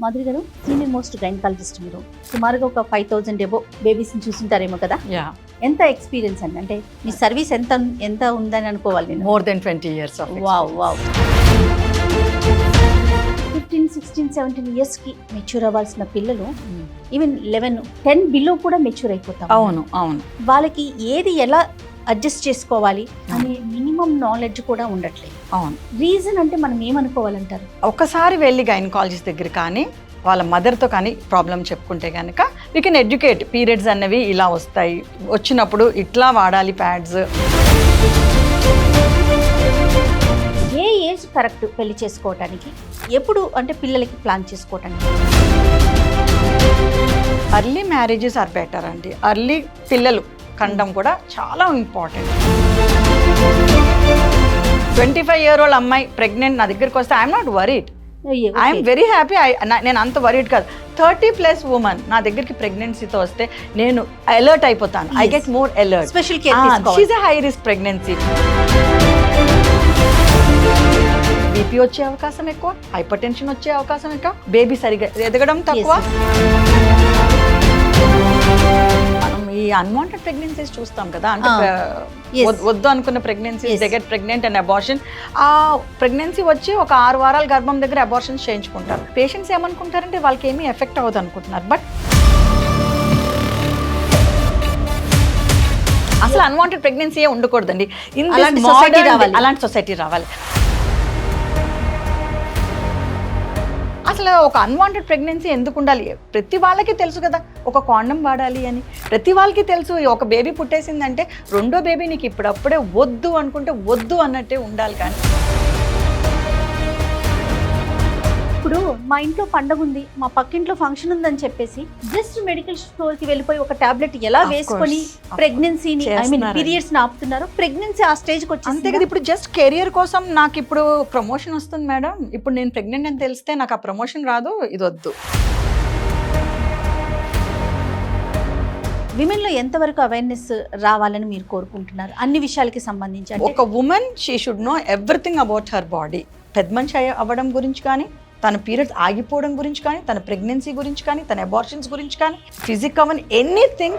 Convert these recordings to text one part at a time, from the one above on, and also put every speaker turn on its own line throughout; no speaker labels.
మాధురి గారు senior most gynaecologist మీరు సుమారుగా ఒక 5000 ఎబో బేబీస్ని చూస్తుంటారేమో కదా. ఎంత ఎక్స్పీరియన్స్ అండి, అంటే మీ సర్వీస్ ఎంత ఉందని అనుకోవాలి నేను.
More than 20 years of
wow wow. 15, 16, 17 ఇయర్స్కి మెచ్యూర్ అవ్వాల్సిన పిల్లలు ఈవెన్ 11, 10 బిలో కూడా మెచ్యూర్ అయిపోతాం.
అవును అవును.
వాళ్ళకి ఏది ఎలా అడ్జస్ట్ చేసుకోవాలి అనే మినిమం నాలెడ్జ్ కూడా ఉండట్లేదు.
అవును.
రీజన్ అంటే మనం ఏమనుకోవాలంటారు?
ఒకసారి వెళ్ళి గైనకాలజిస్ట్ దగ్గర కానీ వాళ్ళ మదర్తో కానీ ప్రాబ్లం చెప్పుకుంటే కనుక వీ కెన్ ఎడ్యుకేట్. పీరియడ్స్ అన్నవి ఇలా వస్తాయి, వచ్చినప్పుడు ఇట్లా వాడాలి ప్యాడ్స్.
ఏ ఏజ్ కరెక్ట్ పెళ్లి చేసుకోవటానికి, ఎప్పుడు అంటే పిల్లలకి ప్లాన్ చేసుకోవటానికి?
అర్లీ మ్యారేజెస్ ఆర్ బెటర్ అండి. అర్లీ పిల్లలు కండం కూడా చాలా ఇంపార్టెంట్. 25-year-old అమ్మాయి ప్రెగ్నెంట్ నా దగ్గరికి వస్తే I'm not worried, I'm very happy. నేను అంత వరీడ్ కాదు. 30+ ఉమెన్ నా దగ్గరికి ప్రెగ్నెన్సీతో వస్తే నేను అలర్ట్ అయిపోతాను. I get more alert.
Special care
she's a high risk pregnancy. BP వచ్చే అవకాశం ఎక్కువ, హైపర్ టెన్షన్ వచ్చే అవకాశం ఎక్కువ, బేబీ సరిగా ఎదగడం తక్కువ. మనం ఈ అన్వాంటెడ్ ప్రెగ్నెన్సీస్ చూస్తాం కదా, అంటే వద్దు అనుకున్న pregnancies they get pregnant and abortion. ఆ ప్రెగ్నెన్సీ వచ్చి ఒక 6 వారాల గర్భం దగ్గర అబార్షన్స్ చేయించుకుంటారు. పేషెంట్స్ ఏమనుకుంటారంటే వాళ్ళకి ఏమీ ఎఫెక్ట్ అవ్వదు అనుకుంటున్నారు, బట్ అసలు అన్వాంటెడ్ ప్రెగ్నెన్సీ ఉండకూడదండి. అలాంటి సొసైటీ రావాలి. అసలు ఒక అన్వాంటెడ్ ప్రెగ్నెన్సీ ఎందుకు ఉండాలి? ప్రతి వాళ్ళకి తెలుసు కదా ఒక కాండం వాడాలి అని. ప్రతి వాళ్ళకి తెలుసు ఒక బేబీ పుట్టేసిందంటే రెండో బేబీ నీకు ఇప్పుడప్పుడే వద్దు అనుకుంటే వద్దు అన్నట్టే ఉండాలి. కానీ
ఇప్పుడు మా ఇంట్లో పండగ ఉంది, మా పక్కింట్లో ఫంక్షన్ ఉందని చెప్పేసి జస్ట్ మెడికల్ స్టోర్ కి వెళ్ళిపోయి ఒక టాబ్లెట్ ఎలా వేసుకొని ప్రెగ్నెన్సీని ఐ మీన్ పీరియడ్స్ ని ఆపుతున్నారు. ప్రెగ్నెన్సీ ఆ స్టేజ్కి వచ్చి
అంతే కదా. ఇప్పుడు జస్ట్ కెరియర్ కోసం నాకు ఇప్పుడు ప్రమోషన్ వస్తుంది మేడం, ఇప్పుడు నేను ప్రెగ్నెంట్ అని తెలిస్తే నాకు ఆ ప్రమోషన్ రాదు, ఇది వద్దు.
విమెన్ లో ఎంతవరకు అవేర్నెస్ రావాలని మీరు కోరుకుంటున్నారు అన్ని విషయాలకి సంబంధించి?
ఒక women she should know everything about her body. పెద్ద మనిషి అవ్వడం గురించి కానీ, తన పీరియడ్స్ ఆగిపోవడం గురించి కానీ, తన ప్రెగ్నెన్సీ గురించి కానీ, తన అబార్షన్స్ గురించి కానీ, ఫిజిక్ అవన్ anything.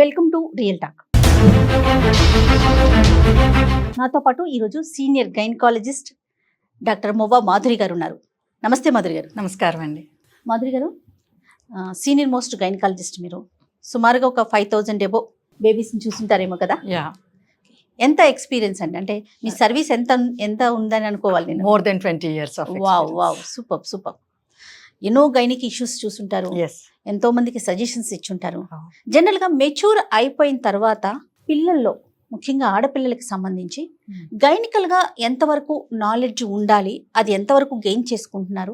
Welcome to real talk. నాతో పాటు ఈరోజు senior gynaecologist doctor Movva Madhuri గారు ఉన్నారు. నమస్తే మాధురి గారు.
నమస్కారం అండి.
మాధురి గారు సీనియర్ మోస్ట్ గైనకాలజిస్ట్ మీరు సుమారుగా ఒక 5000 ఎబో బేబీస్ని చూస్తుంటారేమో కదా. ఎంత ఎక్స్పీరియన్స్ అండి, అంటే మీ సర్వీస్ ఎంత ఉందని అనుకోవాలి నేను.
More than 20 years of
wow wow. Super super. ఎన్నో గైనిక్ ఇష్యూస్ చూస్తుంటారు, ఎంతో మందికి సజెషన్స్ ఇచ్చుంటారు. జనరల్గా మెచ్యూర్ అయిపోయిన తర్వాత పిల్లల్లో ముఖ్యంగా ఆడపిల్లలకి సంబంధించి గైనికల్గా ఎంతవరకు నాలెడ్జ్ ఉండాలి, అది ఎంతవరకు గెయిన్ చేసుకుంటున్నారు?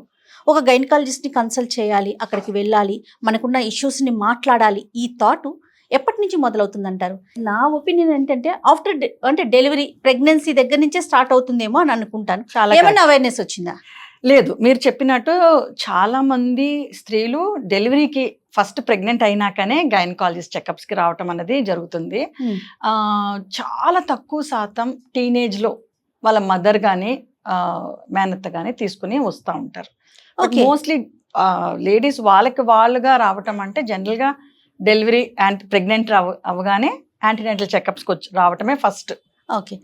ఒక గైనకాలజిస్ట్ని కన్సల్ట్ చేయాలి, అక్కడికి వెళ్ళాలి, మనకున్న ఇష్యూస్ని మాట్లాడాలి, ఈ థాట్ ఎప్పటి నుంచి మొదలవుతుందంటారు? నా ఒపీనియన్ ఏంటంటే ఆఫ్టర్ అంటే డెలివరీ ప్రెగ్నెన్సీ దగ్గర నుంచే స్టార్ట్ అవుతుందేమో అని అనుకుంటాను. ఏమన్నా అవేర్నెస్ వచ్చిందా?
లేదు, మీరు చెప్పినట్టు చాలా మంది స్త్రీలు డెలివరీకి ఫస్ట్ ప్రెగ్నెంట్ అయినాకనే గైనకాలజిస్ట్ చెకప్స్కి రావటం అనేది జరుగుతుంది. చాలా తక్కువ శాతం టీనేజ్లో వాళ్ళ మదర్ కానీ మేనత్త కానీ తీసుకుని వస్తూ ఉంటారు. మోస్ట్లీ లేడీస్ వాళ్ళుగా రావటం అంటే జనరల్గా డెలివరీ అండ్ ప్రెగ్నెంట్ అవ్వగానే యాంటీనేటల్ చెకప్స్కి రావటమే ఫస్ట్.
ఓకే.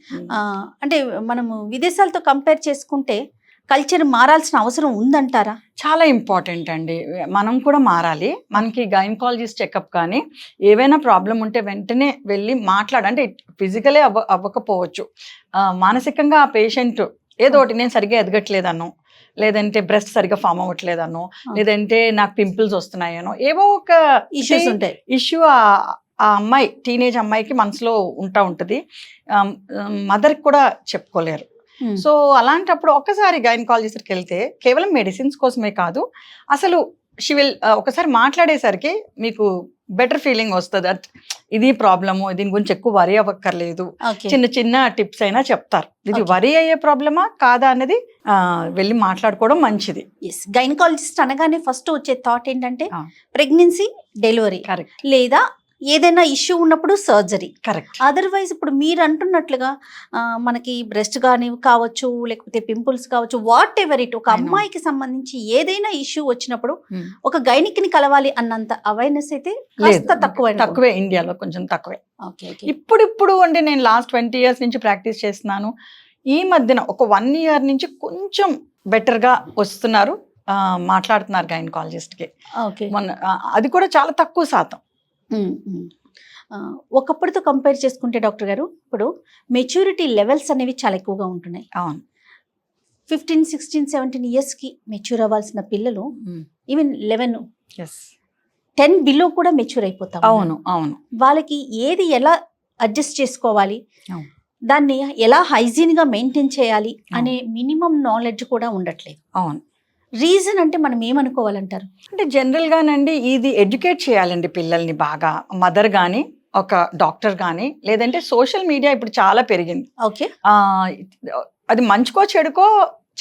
అంటే మనము విదేశాలతో కంపేర్ చేసుకుంటే కల్చర్ మారాల్సిన అవసరం ఉందంటారా?
చాలా ఇంపార్టెంట్ అండి. మనం కూడా మారాలి. మనకి గైనకాలజిస్ట్ చెకప్ కానీ ఏవైనా ప్రాబ్లం ఉంటే వెంటనే వెళ్ళి అంటే ఫిజికలే అవ్వకపోవచ్చు, మానసికంగా ఆ పేషెంట్ ఏదో ఒకటి నేను సరిగ్గా ఎదగట్లేదనో, లేదంటే బ్రెస్ట్ సరిగ్గా ఫామ్ అవ్వట్లేదనో, లేదంటే నాకు పింపుల్స్ వస్తున్నాయనో, ఏవో ఒక
ఇష్యూస్ ఉంటాయి.
ఇష్యూ ఆ అమ్మాయి టీనేజ్ అమ్మాయికి మనసులో ఉంటుంది. మదర్కి కూడా చెప్పుకోలేరు. సో అలాంటప్పుడు ఒక్కసారి గైనకాలజిస్ట్కి వెళ్తే కేవలం మెడిసిన్స్ కోసమే కాదు, అసలు షీ విల్ ఒకసారి మాట్లాడేసరికి మీకు బెటర్ ఫీలింగ్ వస్తుంది. ఇది ప్రాబ్లము, దీని గురించి ఎక్కువ వరీ అవ్వక్కర్లేదు, చిన్న చిన్న టిప్స్ అయినా చెప్తారు. ఇది వరీ అయ్యే ప్రాబ్లమా కాదా అనేది వెళ్ళి మాట్లాడుకోవడం మంచిది.
గైనకాలజిస్ట్ అనగానే ఫస్ట్ వచ్చే థాట్ ఏంటంటే ప్రెగ్నెన్సీ, డెలివరీ,
కరెక్ట్,
లేదా ఏదైనా ఇష్యూ ఉన్నప్పుడు సర్జరీ.
కరెక్ట్.
అదర్వైజ్ ఇప్పుడు మీరు అంటున్నట్లుగా మనకి బ్రెస్ట్ కానీ కావచ్చు, లేకపోతే పింపుల్స్ కావచ్చు, వాట్ ఎవర్ ఇట్, ఒక అమ్మాయికి సంబంధించి ఏదైనా ఇష్యూ వచ్చినప్పుడు ఒక గైనిక్ ని కలవాలి అన్నంత అవేర్నెస్ అయితే
తక్కువే, ఇండియాలో కొంచెం తక్కువే. ఇప్పుడు అంటే నేను లాస్ట్ 20 years నుంచి ప్రాక్టీస్ చేస్తున్నాను. ఈ మధ్యన ఒక 1 year నుంచి కొంచెం బెటర్ గా వస్తున్నారు, మాట్లాడుతున్నారు గైనకాలజిస్ట్ కి. అది కూడా చాలా తక్కువ శాతం.
ఒకప్పటితో కంపేర్ చేసుకుంటే డాక్టర్ గారు ఇప్పుడు మెచ్యూరిటీ లెవెల్స్ అనేవి చాలా ఎక్కువగా ఉంటున్నాయి.
అవును.
15, 16, 17 years కి మెచ్యూర్ అవ్వాల్సిన పిల్లలు ఈవెన్ 11, 10 బిలో కూడా మెచ్యూర్ అయిపోతాం.
అవును అవును.
వాళ్ళకి ఏది ఎలా అడ్జస్ట్ చేసుకోవాలి, దాన్ని ఎలా హైజీన్ గా మెయింటైన్ చేయాలి అనే మినిమం నాలెడ్జ్ కూడా ఉండట్లేదు.
అవును.
రీజన్ అంటే మనం ఏమనుకోవాలంటారు?
అంటే జనరల్ గానండి ఇది ఎడ్యుకేట్ చేయాలండి పిల్లల్ని బాగా. మదర్ కానీ, ఒక డాక్టర్ కానీ, లేదంటే సోషల్ మీడియా ఇప్పుడు చాలా పెరిగింది.
ఓకే.
అది మంచుకో చెడుకో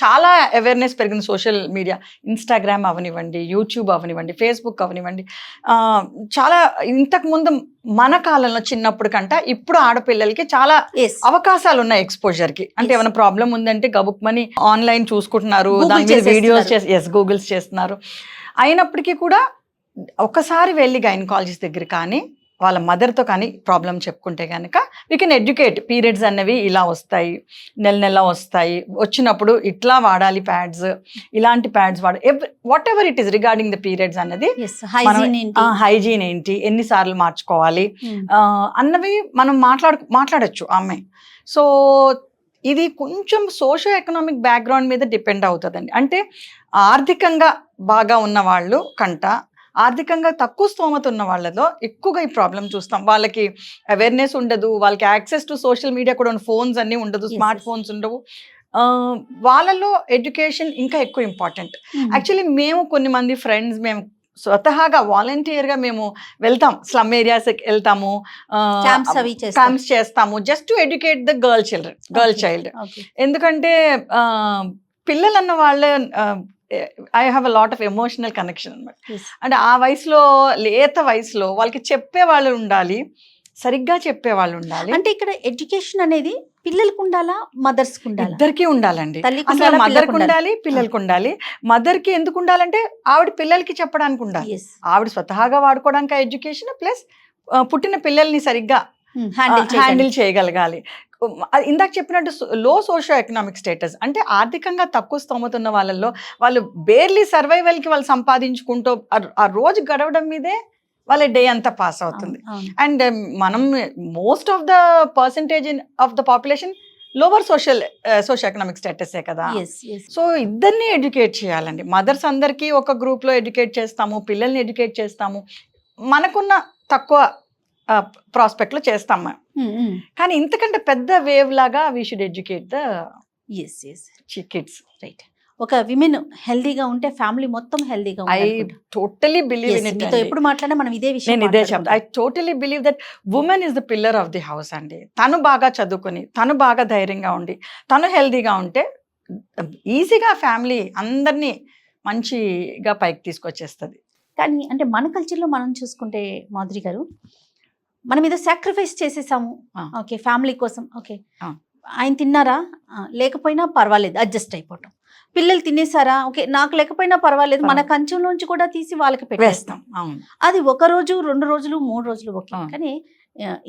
చాలా అవేర్నెస్ పెరిగింది సోషల్ మీడియా. ఇన్స్టాగ్రామ్ అవనివ్వండి, యూట్యూబ్ అవనివ్వండి, ఫేస్బుక్ అవనివ్వండి. చాలా ఇంతకు ముందు మన కాలంలో చిన్నప్పుడు కంట ఇప్పుడు ఆడపిల్లలకి చాలా అవకాశాలు ఉన్నాయి ఎక్స్పోజర్ కి. అంటే ఏమైనా ప్రాబ్లం ఉందంటే గబుక్మని ఆన్లైన్ చూసుకుంటున్నారు, దాని మీద వీడియోస్ గూగుల్స్ చేస్తున్నారు. అయినప్పటికీ కూడా ఒకసారి వెళ్ళి గైనకాలజిస్ట్ దగ్గర కానీ వాళ్ళ మదర్తో కానీ ప్రాబ్లం చెప్పుకుంటే కనుక వీ కెన్ ఎడ్యుకేట్. పీరియడ్స్ అన్నవి ఇలా వస్తాయి, నెల వస్తాయి, వచ్చినప్పుడు ఇట్లా వాడాలి ప్యాడ్స్, ఇలాంటి pads whatever it is regarding the periods అన్నది, హైజీన్ ఏంటి, ఎన్నిసార్లు మార్చుకోవాలి అన్నవి మనం మాట్లాడచ్చు అమ్మాయి. సో ఇది కొంచెం సోషో ఎకనామిక్ బ్యాక్గ్రౌండ్ మీద డిపెండ్ అవుతుందండి. అంటే ఆర్థికంగా బాగా ఉన్న వాళ్ళు కంట ఆర్థికంగా తక్కువ స్తోమత ఉన్న వాళ్ళలో ఎక్కువగా ఈ ప్రాబ్లం చూస్తాం. వాళ్ళకి అవేర్నెస్ ఉండదు, వాళ్ళకి యాక్సెస్ టు సోషల్ మీడియా కూడా ఫోన్స్ అన్నీ ఉండదు, స్మార్ట్ ఫోన్స్ ఉండవు. వాళ్ళలో ఎడ్యుకేషన్ ఇంకా ఎక్కువ ఇంపార్టెంట్. యాక్చువల్లీ మేము కొన్ని మంది ఫ్రెండ్స్ మేము స్వతహాగా వాలంటీర్గా మేము వెళ్తాం, స్లమ్ ఏరియాస్ వెళ్తాము, క్యాంప్స్ చేస్తాము, just to educate the girl child. ఎందుకంటే పిల్లలు అన్న వాళ్ళే I have a lot of emotional connection అనమాట. అంటే ఆ వయసులో, లేత వయసులో వాళ్ళకి చెప్పేవాళ్ళు ఉండాలి, సరిగ్గా చెప్పేవాళ్ళు ఉండాలి.
అంటే ఇక్కడ ఎడ్యుకేషన్ అనేది పిల్లలకు ఉండాలా, మదర్స్ ఉండాలి?
ఇద్దరికి ఉండాలండి. అసలు మదర్కి ఉండాలి, పిల్లలకు ఉండాలి. మదర్కి ఎందుకు ఉండాలంటే ఆవిడ పిల్లలకి చెప్పడానికి ఉండాలి, ఆవిడ స్వతహాగా వాడుకోవడానికి ఆ ఎడ్యుకేషన్, ప్లస్ పుట్టిన పిల్లల్ని సరిగ్గా హ్యాండిల్ చేయగలగాలి. ఇందాక చెప్పినట్టు లో సోషో ఎకనామిక్ స్టేటస్ అంటే ఆర్థికంగా తక్కువ స్తోమత ఉన్న వాళ్ళల్లో వాళ్ళు బేర్లీ సర్వైవల్కి వాళ్ళు సంపాదించుకుంటూ ఆ రోజు గడవడం మీదే వాళ్ళ డే అంతా పాస్ అవుతుంది. అండ్ మనం most of the percentage of the population lower socio economic స్టేటసే కదా. సో ఇద్దరిని ఎడ్యుకేట్ చేయాలండి. మదర్స్ అందరికీ ఒక గ్రూప్లో ఎడ్యుకేట్ చేస్తాము, పిల్లల్ని ఎడ్యుకేట్ చేస్తాము, మనకున్న తక్కువ ప్రాస్పెక్ట్ లో చేస్తాం. కానీ ఇంతకంటే పెద్ద వేవ్ లాగా we should educate the kids.
Right. ఒక విమెన్ హెల్దీగా ఉంటే ఫ్యామిలీ మొత్తం హెల్దీగా
ఉంటుంది. I totally believe in it.
ఎప్పుడు మాట్లాడినా మనం ఇదే విషయం,
నేను ఇదే చెప్తా. I totally believe that women is the pillar of the house అండి. తను బాగా చదువుకొని, తను బాగా ధైర్యంగా ఉండి, తను హెల్దీగా ఉంటే ఈజీగా ఫ్యామిలీ అందరినీ మంచిగా పైకి తీసుకొచ్చేస్తుంది.
కానీ అంటే మన కల్చర్లో మనం చూసుకుంటే మాధురి గారు, మనం ఏదో సాక్రిఫైస్ చేసేసాము, ఓకే ఫ్యామిలీ కోసం, ఓకే ఆయన తిన్నారా, లేకపోయినా పర్వాలేదు అడ్జస్ట్ అయిపోవటం, పిల్లలు తినేసారా, ఓకే నాకు లేకపోయినా పర్వాలేదు, మన కంచంలోంచి కూడా తీసి వాళ్ళకి పెట్టేస్తాం. అది 1 రోజు 2 రోజులు 3 రోజులు ఓకే. కానీ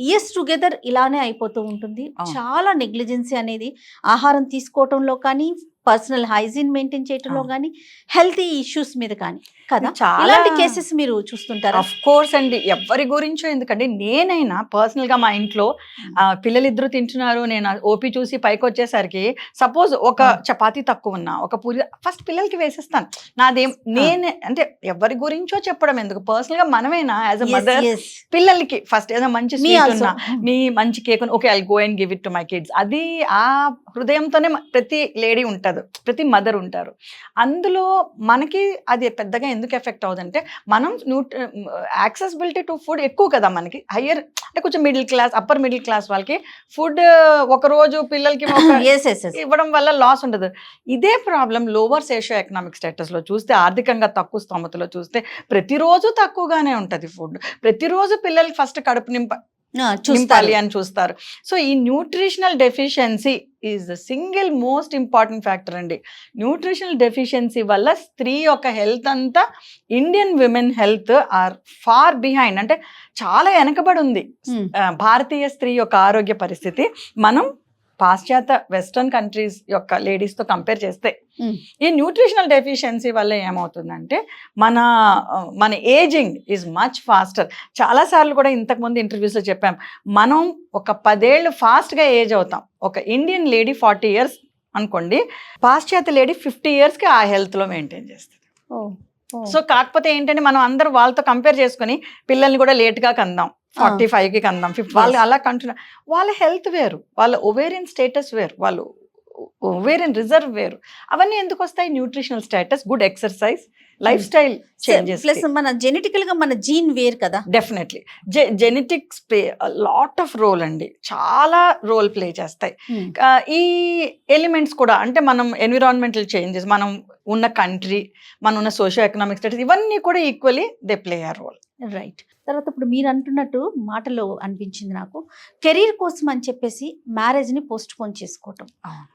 ఇయర్స్ టుగెదర్ ఇలానే అయిపోతూ ఉంటుంది. చాలా నెగ్లిజెన్సీ అనేది ఆహారం తీసుకోవటంలో కానీ, పర్సనల్ హైజీన్ మెయింటైన్ చేయటంలో కానీ, హెల్తీ ఇష్యూస్ మీద కానీ కదా. ఇలాంటి కేసెస్ మీరు చూస్తుంటారు?
ఆఫ్ కోర్స్ అండి, ఎవరి గురించో. ఎందుకంటే నేనైనా పర్సనల్ గా మా ఇంట్లో పిల్లలిద్దరూ తింటున్నారు, నేను ఓపి చూసి పైకి వచ్చేసరికి సపోజ్ ఒక చపాతీ తక్కువ ఉన్నా, ఒక పూరి ఫస్ట్ పిల్లలకి వేసేస్తాను. నాదేం నేనే అంటే ఎవరి గురించో చెప్పడం ఎందుకు, పర్సనల్ గా మనమైనా యాజ్ అ మదర్ పిల్లలకి ఫస్ట్ ఏదో మంచి
Me
స్వీట్
also.
ఉన్నా, మీ మంచి cake okay I go and give it to my kids. అది ఆ హృదయంతోనే ప్రతి లేడీ ఉంటారు, ప్రతి మదర్ ఉంటారు. అందులో మనకి అది పెద్దగా ఎందుకు ఎఫెక్ట్ అవుతుందంటే మనం యాక్సెసిబిలిటీ టు ఫుడ్ ఎక్కువ కదా మనకి, హయ్యర్ అంటే కొంచెం middle class upper middle class వాళ్ళకి ఫుడ్ ఒక రోజు పిల్లలకి ఇవ్వడం వల్ల లాస్ ఉండదు. ఇదే problem lower socio economic status లో చూస్తే, ఆర్థికంగా తక్కువ స్తోమతలో చూస్తే ప్రతిరోజు తక్కువగానే ఉంటది ఫుడ్. ప్రతిరోజు పిల్లలకి ఫస్ట్ కడుపు నింపాలి అని చూస్తారు. సో ఈ nutritional deficiency is the single most important factor అండి. న్యూట్రిషనల్ డెఫిషియన్సీ వల్ల స్త్రీ యొక్క హెల్త్ అంతా, Indian women health are far behind, అంటే చాలా వెనకబడి ఉంది భారతీయ స్త్రీ యొక్క ఆరోగ్య పరిస్థితి. మనం పాశ్చాత్య వెస్టర్న్ కంట్రీస్ యొక్క లేడీస్తో కంపేర్ చేస్తే ఈ న్యూట్రిషనల్ డెఫిషియన్సీ వల్ల ఏమవుతుందంటే మన ఏజింగ్ ఈజ్ మచ్ ఫాస్టర్. చాలాసార్లు కూడా ఇంతకుముందు ఇంటర్వ్యూస్లో చెప్పాం, మనం ఒక 10 ఏళ్ళు ఫాస్ట్గా ఏజ్ అవుతాం. ఒక ఇండియన్ లేడీ 40 years అనుకోండి, పాశ్చాత్య లేడీ 50 yearsకి ఆ హెల్త్లో మెయింటైన్ చేస్తుంది. సో కాకపోతే ఏంటంటే మనం అందరూ వాళ్ళతో కంపేర్ చేసుకుని పిల్లల్ని కూడా లేట్గా కందాం, 45కి కందాం, 50 వాళ్ళు అలా కంటున్నా. వాళ్ళ హెల్త్ వేరు, వాళ్ళ ఒవేరియన్ స్టేటస్ వేరు, వాళ్ళు ఒవేరియన్ రిజర్వ్ వేరు. అవన్నీ ఎందుకు వస్తాయి? Nutritional status, good exercise, lifestyle changes,
plus మన జెనెటికల్ గా మన జీన్ వేర్ కదా.
Definitely genetics play lot of role అండి, చాలా రోల్ ప్లే చేస్తాయి. ఈ ఎలిమెంట్స్ కూడా, అంటే మనం ఎన్విరాన్మెంటల్ చేంజెస్, మనం ఉన్న కంట్రీ, మనం ఉన్న సోషియో ఎకనామిక్ స్టేటస్, ఇవన్నీ కూడా equally they play a role.
Right. తర్వాత ఇప్పుడు మీరు అంటున్నట్టు మాటలో అనిపించింది నాకు, కెరీర్ కోసం అని చెప్పేసి మ్యారేజ్ని పోస్ట్ పోన్ చేసుకోవటం,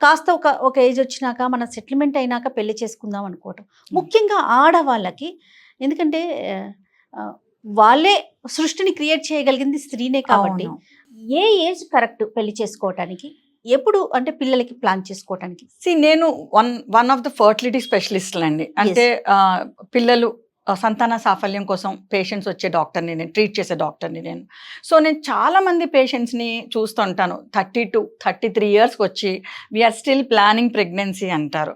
కాస్త ఒక ఏజ్ వచ్చినాక మన సెటిల్మెంట్ అయినాక పెళ్లి చేసుకుందాం అనుకోవటం, ముఖ్యంగా ఆడవాళ్ళకి. ఎందుకంటే వాళ్ళే సృష్టిని క్రియేట్ చేయగలిగింది స్త్రీనే కాబట్టి, ఏ ఏజ్ కరెక్ట్ పెళ్లి చేసుకోవటానికి, ఎప్పుడు అంటే పిల్లలకి ప్లాన్ చేసుకోవటానికి?
నేను one of the fertility specialist అండి. అంటే పిల్లలు సంతాన సాఫల్యం కోసం పేషెంట్స్ వచ్చే డాక్టర్ని నేను, ట్రీట్ చేసే డాక్టర్ని నేను. సో నేను చాలామంది పేషెంట్స్ని చూస్తుంటాను, 32-33 yearsకి వచ్చి వీఆర్ స్టిల్ ప్లానింగ్ ప్రెగ్నెన్సీ అంటారు.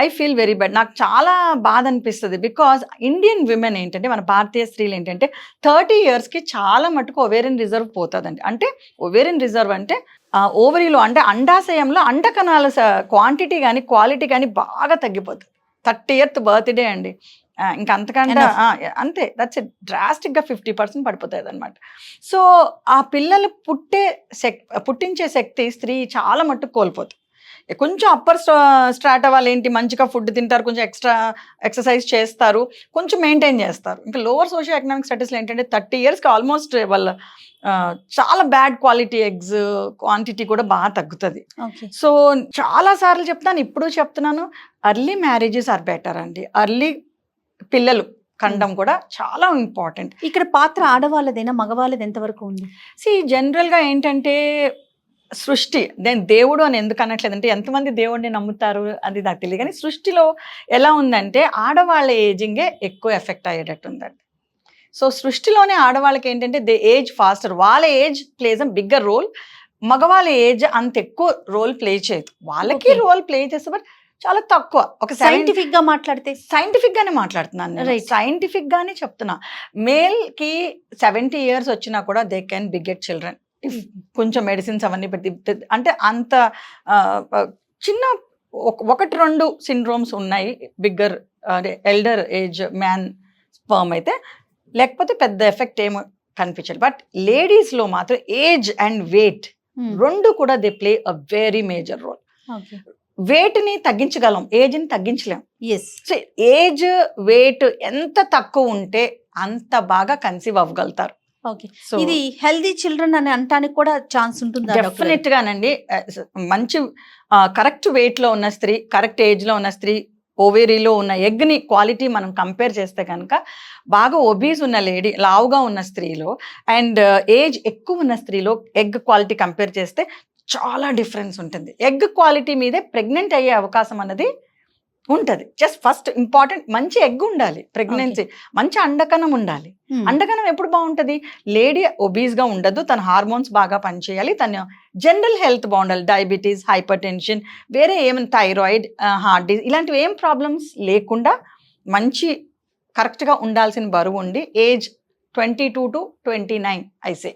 I feel very bad. నాకు చాలా బాధ అనిపిస్తుంది. బికాజ్ ఇండియన్ విమెన్ ఏంటంటే, మన భారతీయ స్త్రీలు ఏంటంటే 30 yearsకి చాలా మటుకు ఒవేరియన్ రిజర్వ్ పోతుందండి. అంటే ఒవేరియన్ రిజర్వ్ అంటే ఓవరీలో, అంటే అండాశయంలో అండకణాల క్వాంటిటీ కానీ క్వాలిటీ కానీ బాగా తగ్గిపోతుంది. 30th బర్త్డే అండి, ఇంకా అంతకంటే అంతే, దట్స్ ఇట్. డ్రాస్టిక్గా 50% పడిపోతుంది అనమాట. సో ఆ పిల్లలు పుట్టించే శక్తి స్త్రీ చాలా మట్టుకు కోల్పోతుంది. కొంచెం అప్పర్ స్ట్రాటా వాళ్ళు ఏంటి, మంచిగా ఫుడ్ తింటారు, కొంచెం ఎక్స్ట్రా ఎక్సర్సైజ్ చేస్తారు, కొంచెం మెయింటైన్ చేస్తారు. ఇంకా లోవర్ సోషియో ఎకనామిక్ స్టేటస్లో ఏంటంటే 30 yearsకి ఆల్మోస్ట్ వాళ్ళ చాలా బ్యాడ్ క్వాలిటీ ఎగ్స్ క్వాంటిటీ కూడా బాగా తగ్గుతుంది. సో చాలా సార్లు చెప్తాను, ఇప్పుడు చెప్తున్నాను, అర్లీ మ్యారేజెస్ ఆర్ బెటర్ అండి. అర్లీ పిల్లలు కండం కూడా చాలా ఇంపార్టెంట్.
ఇక్కడ పాత్ర ఆడవాళ్ళదైనా మగవాళ్ళది ఎంతవరకు ఉంది?
జనరల్గా ఏంటంటే సృష్టి, నేను దేవుడు అని ఎందుకు అనట్లేదంటే, ఎంతమంది దేవుడిని నమ్ముతారు అది నాకు తెలియదు, కానీ సృష్టిలో ఎలా ఉందంటే ఆడవాళ్ళ ఏజింగే ఎక్కువ ఎఫెక్ట్ అయ్యేటట్టు ఉందండి. సో సృష్టిలోనే ఆడవాళ్ళకి ఏంటంటే దే ఏజ్ ఫాస్టర్, వాళ్ళ age plays a bigger role. మగవాళ్ళ ఏజ్ అంత ఎక్కువ రోల్ ప్లే చేయదు, వాళ్ళకి రోల్ ప్లే చేస్తే బట్ చాలా తక్కువ. ఒక
సైంటిఫిక్ గా మాట్లాడితే,
సైంటిఫిక్ గానే మాట్లాడుతున్నాను, సైంటిఫిక్ గానే చెప్తున్నా. మేల్ కి 70 years వచ్చినా కూడా దే కెన్ బిగెట్ చిల్డ్రన్, కొంచెం మెడిసిన్స్ అవన్నీ పెట్టి. అంటే అంత చిన్న 1-2 సిండ్రోమ్స్ ఉన్నాయి బిగ్గర్, అంటే ఎల్డర్ ఏజ్ మ్యాన్ స్పర్మ్ అయితే, లేకపోతే పెద్ద ఎఫెక్ట్ ఏమో కనిపించాలి. బట్ లేడీస్లో మాత్రం ఏజ్ అండ్ వెయిట్ రెండు కూడా they play a very major role. వెయిట్ని తగ్గించగలం, ఏజ్ని తగ్గించలేం. సో ఏజ్ వెయిట్ ఎంత తక్కువ ఉంటే అంత బాగా కన్సీవ్ అవ్వగలుగుతారు.
ఇది హెల్దీ చిల్డ్రన్ అని అనడానికి కూడా ఛాన్స్ ఉంటుంది.
డెఫినెట్ గానండి. మంచి కరెక్ట్ వెయిట్ లో ఉన్న స్త్రీ, కరెక్ట్ ఏజ్ లో ఉన్న స్త్రీ, ఓవేరీలో ఉన్న ఎగ్ని క్వాలిటీ మనం కంపేర్ చేస్తే కనుక, బాగా ఒబీస్ ఉన్న లేడీ, లావుగా ఉన్న స్త్రీలో అండ్ ఏజ్ ఎక్కువ ఉన్న స్త్రీలో ఎగ్ క్వాలిటీ కంపేర్ చేస్తే చాలా డిఫరెన్స్ ఉంటుంది. ఎగ్ క్వాలిటీ మీదే ప్రెగ్నెంట్ అయ్యే అవకాశం అన్నది ఉంటుంది. జస్ట్ ఫస్ట్ ఇంపార్టెంట్ మంచి ఎగ్ ఉండాలి, ప్రెగ్నెన్సీ మంచి అండకణం ఉండాలి. అండకణం ఎప్పుడు బాగుంటుంది? లేడీ ఒబీస్గా ఉండదు, తన హార్మోన్స్ బాగా పనిచేయాలి, తన జనరల్ హెల్త్ బాగుండాలి, డయాబెటీస్, హైపర్ టెన్షన్, వేరే ఏమైనా థైరాయిడ్, హార్ట్ డిసీజ్ ఇలాంటివి ఏం ప్రాబ్లమ్స్ లేకుండా మంచి కరెక్ట్గా ఉండాల్సిన బరువు ఉండి, ఏజ్ 22 to 29 ఐసే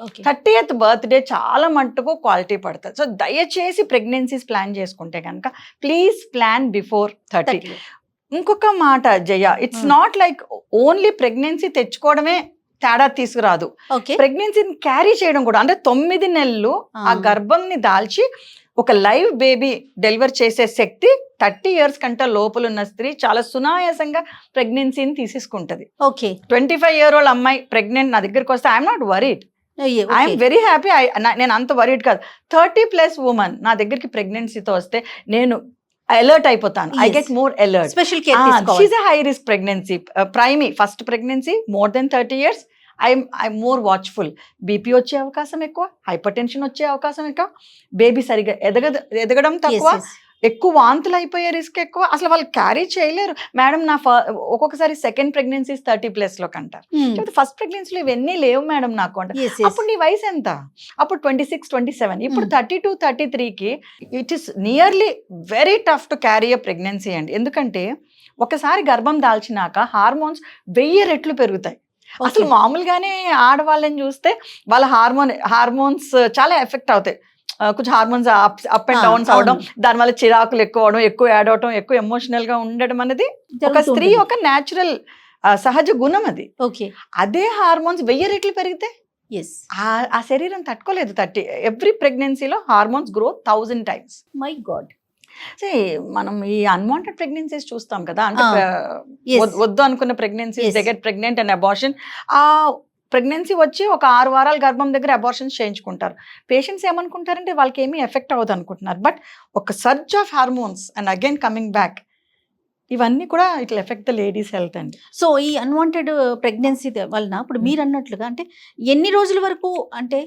ఓకే
30th బర్త్డే చాలా మట్టుకు క్వాలిటీ పడుతుంది. సో దయచేసి ప్రెగ్నెన్సీస్ ప్లాన్ చేసుకుంటే కనుక ప్లీజ్ ప్లాన్ బిఫోర్ 30. ఇంకొక మాట జయ, it's not like only pregnancy తెచ్చుకోవడమే తేడా తీసుకురాదు, ప్రెగ్నెన్సీని క్యారీ చేయడం కూడా. అంటే 9 నెలలు ఆ గర్భంని దాల్చి ఒక లైవ్ బేబీ డెలివర్ చేసే శక్తి 30 years కంటే లోపల ఉన్న స్త్రీ చాలా సునాయాసంగా ప్రెగ్నెన్సీని తీసేసుకుంటది. 25-year-old అమ్మాయి ప్రెగ్నెంట్ నా దగ్గరికి వస్తే I'm not worried, I'm very happy. నేను అంత వరీడ్ కాదు. 30+ ఉమెన్ నా దగ్గరికి ప్రెగ్నెన్సీతో వస్తే నేను అలర్ట్ అయిపోతాను. I get more alert.
Special care.
She's a high risk pregnancy, primi first pregnancy, more than 30 years. I'm more watchful. BP వచ్చే అవకాశం ఎక్కువ, హైపర్ టెన్షన్ వచ్చే అవకాశం ఎక్కువ, బేబీ సరిగా ఎదగడం తక్కువ, ఎక్కువ వాంతులు అయిపోయే రిస్క్ ఎక్కువ. అసలు వాళ్ళు క్యారీ చేయలేరు. మేడం నా ఒక్కొక్కసారి సెకండ్ ప్రెగ్నెన్సీస్ 30+ లోకి అంటారు. ఫస్ట్ ప్రెగ్నెన్సీలో ఇవన్నీ లేవు మేడం నాకు అంటారు. అప్పుడు నీ వయసు ఎంత? అప్పుడు 26, 27. ఇప్పుడు 32, 33కి it is nearly very tough to carry a pregnancy అండి. ఎందుకంటే ఒకసారి గర్భం దాల్చినాక హార్మోన్స్ 1000 రెట్లు పెరుగుతాయి. అసలు మామూలుగానే ఆడవాళ్ళని చూస్తే వాళ్ళ హార్మోన్స్ చాలా ఎఫెక్ట్ అవుతాయి. కొంచెం హార్మోన్స్ అప్ అండ్ డౌన్స్ అవడం, దానివల్ల చిరాకులు ఎక్కువ అవడం, ఎక్కువ యాడ్ అవడం, ఎక్కువ ఎమోషనల్ గా ఉండడం అనేది ఒక స్త్రీ ఒక న్యాచురల్ సహజ గుణం అది. అదే హార్మోన్స్ 1000 రెట్లు పెరిగితే ఆ శరీరం తట్టుకోలేదు. ఎవ్రీ ప్రెగ్నెన్సీలో hormones grow 1000 times.
My God.
మనం ఈ అన్వాంటెడ్ ప్రెగ్నెన్సీస్ చూస్తాం కదా, అంటే వద్దు అనుకున్న pregnancies, they get pregnant and abortion. ఆ ప్రెగ్నెన్సీ వచ్చి ఒక 6 వారాల గర్భం దగ్గర అబార్షన్స్ చేయించుకుంటారు. పేషెంట్స్ ఏమనుకుంటారంటే వాళ్ళకి ఏమీ ఎఫెక్ట్ అవ్వదు అనుకుంటున్నారు. బట్ ఒక surge of hormones and again coming back, ఇవన్నీ కూడా it will effect the ladies health అండి.
సో ఈ అన్వాంటెడ్ ప్రెగ్నెన్సీ వలన ఇప్పుడు మీరు అన్నట్లుగా అంటే ఎన్ని రోజుల వరకు అంటే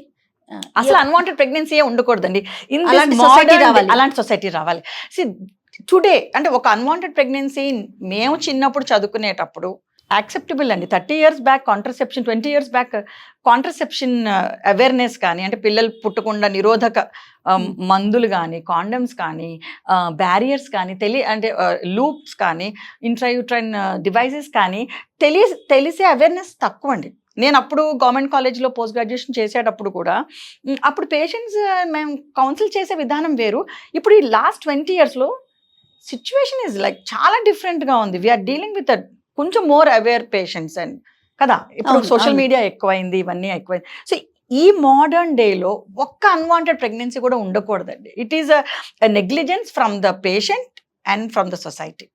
అసలు అన్వాంటెడ్ ప్రెగ్నెన్సీ ఉండకూడదండి. అలాంటి సొసైటీ రావాలి. టుడే అంటే ఒక అన్వాంటెడ్ ప్రెగ్నెన్సీ మేము చిన్నప్పుడు చదువుకునేటప్పుడు యాక్సెప్టబుల్ అండి. 30 years back contraception, 20 years back contraception awareness కానీ, అంటే పిల్లలు పుట్టకుండా నిరోధక మందులు కానీ, కాండమ్స్ కానీ, బ్యారియర్స్ కానీ, అంటే లూప్స్ కానీ, ఇంట్రాయూట్రైన్ డివైసెస్ కానీ తెలిసే అవేర్నెస్ తక్కువ అండి. నేను అప్పుడు గవర్నమెంట్ కాలేజ్లో పోస్ట్ గ్రాడ్యుయేషన్ చేసేటప్పుడు కూడా అప్పుడు పేషెంట్స్ మేము కౌన్సిల్ చేసే విధానం వేరు. ఇప్పుడు ఈ లాస్ట్ 20 yearsలో సిచ్యువేషన్ ఈజ్ లైక్ చాలా డిఫరెంట్గా ఉంది. వీఆర్ డీలింగ్ విత్ కొంచెం మోర్ అవేర్ పేషెంట్స్ అండ్ కదా. ఇప్పుడు సోషల్ మీడియా ఎక్కువైంది, ఇవన్నీ ఎక్కువైంది. సో ఈ మోడర్న్ డేలో ఒక్క అన్వాంటెడ్ ప్రెగ్నెన్సీ కూడా ఉండకూడదండి. It is a negligence from the patient and from the society.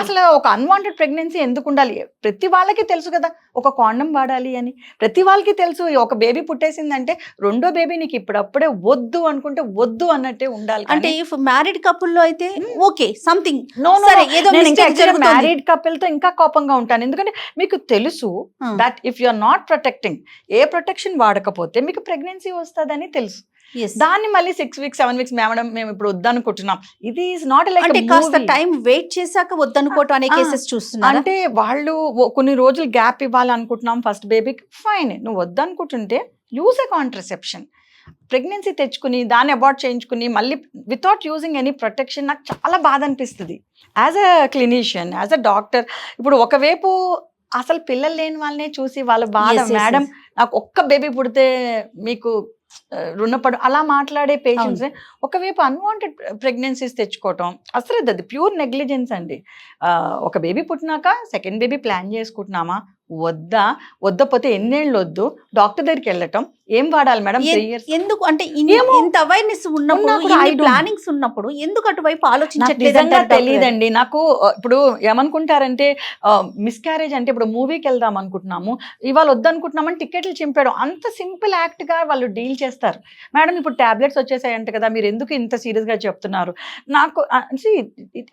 అసలు ఒక అన్వాంటెడ్ ప్రెగ్నెన్సీ ఎందుకు ఉండాలి? ప్రతి వాళ్ళకి తెలుసు కదా ఒక కాండం వాడాలి అని, ప్రతి వాళ్ళకి తెలుసు. ఒక బేబీ పుట్టేసిందంటే రెండో బేబీ నీకు ఇప్పుడప్పుడే వద్దు అనుకుంటే వద్దు అన్నట్టే ఉండాలి.
అంటే ఇఫ్ మ్యారీడ్ కపుల్లో అయితే ఓకే సంథింగ్.
మ్యారీడ్ కపుల్ తో ఇంకా కోపంగా ఉంటాను. ఎందుకంటే మీకు తెలుసు that if you are not protecting, a protection వాడకపోతే మీకు ప్రెగ్నెన్సీ వస్తుందని తెలుసు. దాన్ని మళ్ళీ 6 weeks 7 weeks మేము ఇప్పుడు వద్దనుకుంటున్నాం. ఇది ఈజ్ నాట్ లైక్
అంటే కాస్త టైం వెయిట్ చేశాక వద్దనుకోవటం అనే కేసెస్ చూస్తున్నా.
అంటే వాళ్ళు కొన్ని రోజులు గ్యాప్ ఇవ్వాలనుకుంటున్నాం ఫస్ట్ బేబీకి, ఫైన్. నువ్వు వద్దనుకుంటుంటే యూజ్ ఎ కాంట్రసెప్షన్. ప్రెగ్నెన్సీ తెచ్చుకుని దాన్ని అబార్ట్ చేయించుకుని మళ్ళీ వితౌట్ యూజింగ్ ఎనీ ప్రొటెక్షన్ నాకు చాలా బాధ అనిపిస్తుంది as a clinician, as a doctor. ఇప్పుడు ఒకవైపు అసలు పిల్లలు లేని వాళ్ళనే చూసి వాళ్ళ బాధ, మేడం నాకు ఒక్క బేబీ పుడితే మీకు రుణపడు అలా మాట్లాడే పేషెంట్స్ ఒకవైపు అన్వాంటెడ్ ప్రెగ్నెన్సీస్ తెచ్చుకోవటం అసలు అది ప్యూర్ నెగ్లిజెన్స్ అండి. ఒక బేబీ పుట్టినాక సెకండ్ బేబీ ప్లాన్ చేసుకుంటున్నామా, వద్దపోతే ఎన్నేళ్ళు వద్దు, డాక్టర్ దగ్గరికి వెళ్ళటం, ఏం వాడాలి మేడం 3 years
ఎందుకు అంటే ఇంత అవేర్నెస్ ఉన్నప్పుడు, ప్లానింగ్స్ ఉన్నప్పుడు ఎందుకు అటువైపు ఆలోచించట్లేదు
తెలియదండి నాకు. ఇప్పుడు ఏమనుకుంటారంటే మిస్క్యారేజ్ అంటే ఇప్పుడు మూవీకి వెళ్దాం అనుకుంటున్నాము, ఇవాళ వద్దనుకుంటున్నామని టికెట్లు చింపేయడం, అంత సింపుల్ యాక్ట్ గా వాళ్ళు డీల్ చేస్తారు. మేడం ఇప్పుడు టాబ్లెట్స్ వచ్చేసాయంట కదా, మీరు ఎందుకు ఇంత సీరియస్ గా చెప్తున్నారు? నాకు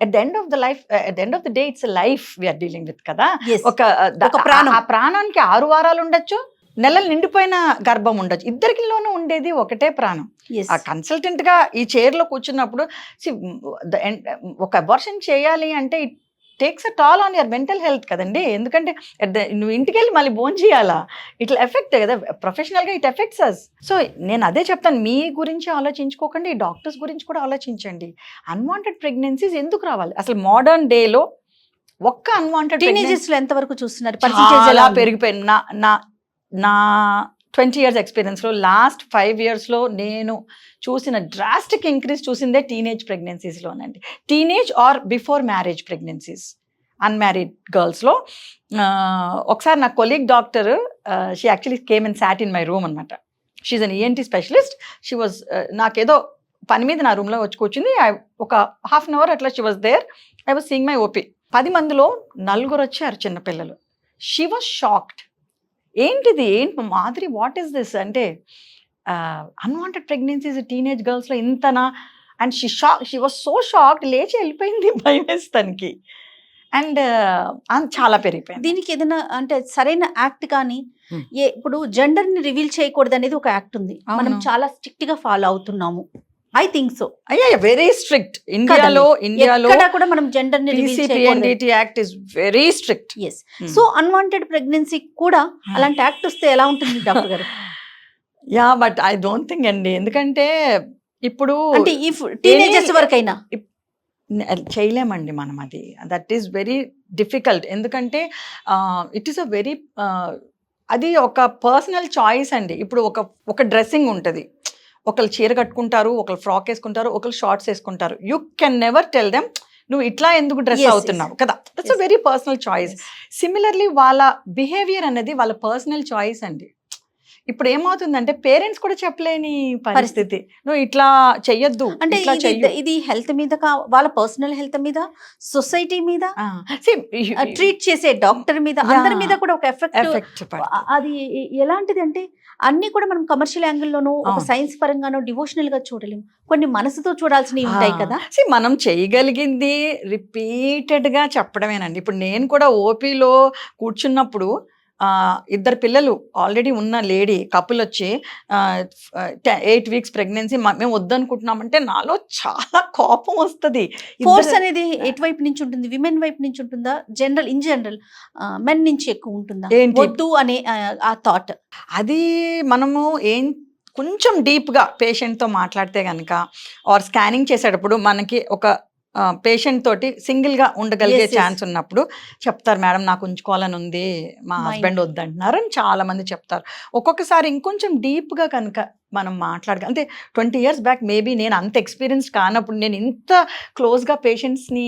at the end of the life, at the end of the day it's a life we are dealing with కదా. ఆ ప్రాణానికి 6 వారాలు ఉండొచ్చు, నెలలు నిండిపోయిన గర్భం ఉండొచ్చు, ఇద్దరికిలోనూ ఉండేది ఒకటే ప్రాణం. ఆ కన్సల్టెంట్ గా ఈ చైర్ లో కూర్చున్నప్పుడు ఒక అబార్షన్ చేయాలి అంటే it takes a tall on your mental health కదండి. ఎందుకంటే నువ్వు ఇంటికి వెళ్ళి మళ్ళీ భోజనం చేయాలా, ఇట్లా ఎఫెక్ట్ కదా ప్రొఫెషనల్ గా, ఇట్ ఎఫెక్ట్స్ అస్. సో నేను అదే చెప్తాను, మీ గురించి ఆలోచించుకోకండి, డాక్టర్స్ గురించి కూడా ఆలోచించండి. అన్వాంటెడ్ ప్రెగ్నెన్సీస్ ఎందుకు రావాలి? అసలు మోడర్న్ డేలో ఒక్క అన్వాంటెడ్
టీనేజర్స్ లో ఎంత వరకు చూస్తున్నారు?
చాలా పెరిగిపోయింది. నా 20 years ఎక్స్పీరియన్స్లో లాస్ట్ 5 yearsలో నేను చూసిన డ్రాస్టిక్ ఇంక్రీజ్ చూసిందే టీనేజ్ ప్రెగ్నెన్సీస్లోనండి. Teenage or before marriage pregnancies, unmarried గర్ల్స్లో. ఒకసారి నా colleague doctor, she actually came and sat in my room అనమాట. She's an ENT specialist. She was నాకేదో పని మీద నా రూమ్లో వచ్చి కూర్చుంది. ఒక హాఫ్ అన్ అవర్ అట్లా she was there. I was seeing my OP. 10 మందిలో 4 వచ్చారు చిన్నపిల్లలు. She was shocked. ఏంటిది, ఏంటి మాధురి, వాట్ ఈస్ దిస్ అంటే, అన్వాంటెడ్ ప్రెగ్నెన్సీస్ టీనేజ్ గర్ల్స్లో ఇంతనా? And she was so shocked, లేచి వెళ్ళిపోయింది భయం వేస్తానికి. అండ్ చాలా పెరిగిపోయింది.
దీనికి ఏదైనా అంటే సరైన యాక్ట్ కానీ, ఇప్పుడు జెండర్ ని రివీల్ చేయకూడదు అనేది ఒక యాక్ట్ ఉంది, మనం చాలా స్ట్రిక్ట్ గా ఫాలో అవుతున్నాము. I think so.
Very strict. ఇండియాలో
కూడా మనం జెండర్ ని reveal
PCPNDT act is very strict.
yes. So unwanted pregnancy కూడా అలాంటి యాక్ట్ వస్తే ఎలా ఉంటుంది డాక్టర్ గారు?
Yeah, but I don't think అండి. ఎందుకంటే ఇప్పుడు
అంటే ఈ టీనేజర్స్ వరకైనా
చేయలేమండి మనం. అది దట్ ఈస్ వెరీ డిఫికల్ట్. ఎందుకంటే ఇట్ ఈస్ అ వెరీ అది ఒక పర్సనల్ చాయిస్ అండి. ఇప్పుడు ఒక డ్రెస్సింగ్ ఉంటుంది. ఒకళ్ళు చీర కట్టుకుంటారు, ఒకళ్ళు ఫ్రాక్ వేసుకుంటారు, ఒకళ్ళు షార్ట్స్ వేసుకుంటారు. You can never tell them నువ్వు ఇట్లా ఎందుకు డ్రెస్ అవుతున్నావు కదా. That's a very personal choice. Similarly వాళ్ళ బిహేవియర్ అనేది వాళ్ళ పర్సనల్ చాయిస్ అండి. ఇప్పుడు ఏమవుతుందంటే పేరెంట్స్ కూడా చెప్పలేని పరిస్థితి. నువ్వు ఇట్లా చెయ్యొద్దు అంటే
ఇది హెల్త్ మీద, వాళ్ళ పర్సనల్ హెల్త్ మీద, సొసైటీ మీద, ట్రీట్ చేసే డాక్టర్ మీద, అందరి మీద కూడా ఒక ఎఫెక్ట్. అది ఎలాంటిది అంటే అన్ని కూడా మనం కమర్షియల్ యాంగిల్లోనూ, ఒక సైన్స్ పరంగానో, డివోషనల్ గా చూడలేము. కొన్ని మనసుతో చూడాల్సినవి ఉంటాయి కదా.
మనం చేయగలిగింది రిపీటెడ్ గా చెప్పడమేనండి. ఇప్పుడు నేను కూడా ఓపీలో కూర్చున్నప్పుడు 2 పిల్లలు ఆల్రెడీ ఉన్న లేడీ కపుల్ వచ్చి 8 weeks ప్రెగ్నెన్సీ మేము వద్దనుకుంటున్నామంటే నాలో చాలా కోపం వస్తుంది.
ఫోర్స్ అనేది ఎటువైపు నుంచి ఉంటుంది? విమెన్ వైపు నుంచి ఉంటుందా, ఇన్ జనరల్ మెన్ నుంచి ఎక్కువ ఉంటుందా వద్దు అనే ఆ థాట్?
అది మనము కొంచెం డీప్గా పేషెంట్తో మాట్లాడితే కనుక, ఆర్ స్కానింగ్ చేసేటప్పుడు మనకి ఒక పేషెంట్ తోటి సింగిల్గా ఉండగలిగే ఛాన్స్ ఉన్నప్పుడు చెప్తారు, మేడం నాకు ఉంచుకోవాలని ఉంది, మా హస్బెండ్ వద్దంటున్నారు అని చాలా మంది చెప్తారు. ఒక్కొక్కసారి ఇంకొంచెం డీప్గా కనుక మనం మాట్లాడగలం. అంటే 20 years బ్యాక్ మేబీ నేను అంత ఎక్స్పీరియన్స్ కానప్పుడు నేను ఇంత క్లోజ్గా పేషెంట్స్ని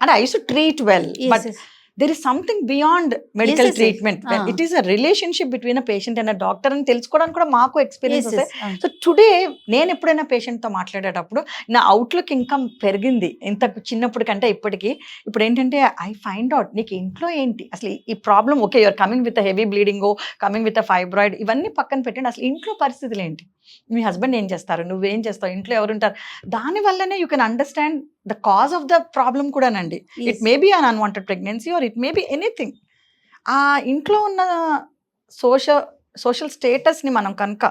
అంటే I use to treat well, but there is something beyond medical treatment. It is a relationship between a patient and a doctor అని తెలుసుకోవడానికి కూడా మాకు ఎక్స్పీరియన్స్ వస్తాయి. సో టుడే నేను ఎప్పుడైనా పేషెంట్తో మాట్లాడేటప్పుడు నా అవుట్లుక్ ఇంకా పెరిగింది ఇంత చిన్నప్పుడు కంటే ఇప్పటికీ. ఇప్పుడు ఏంటంటే ఐ ఫైండ్ అవుట్ నీకు ఇంట్లో ఏంటి అసలు ఈ problem. Okay, you're coming with heavy బ్లీడింగో, కమింగ్ విత్ ఫైబ్రాయిడ్, ఇవన్నీ పక్కన పెట్టండి. అసలు ఇంట్లో పరిస్థితులు ఏంటి, మీ హస్బెండ్ ఏం చేస్తారు, నువ్వేం చేస్తావు, ఇంట్లో ఎవరుంటారు, దానివల్లనే you can understand the cause of the problem కూడానండి. It may be an unwanted pregnancy or it may be anything. ఆ ఇంట్లో ఉన్న సోషల్ స్టేటస్ని మనం కనుక,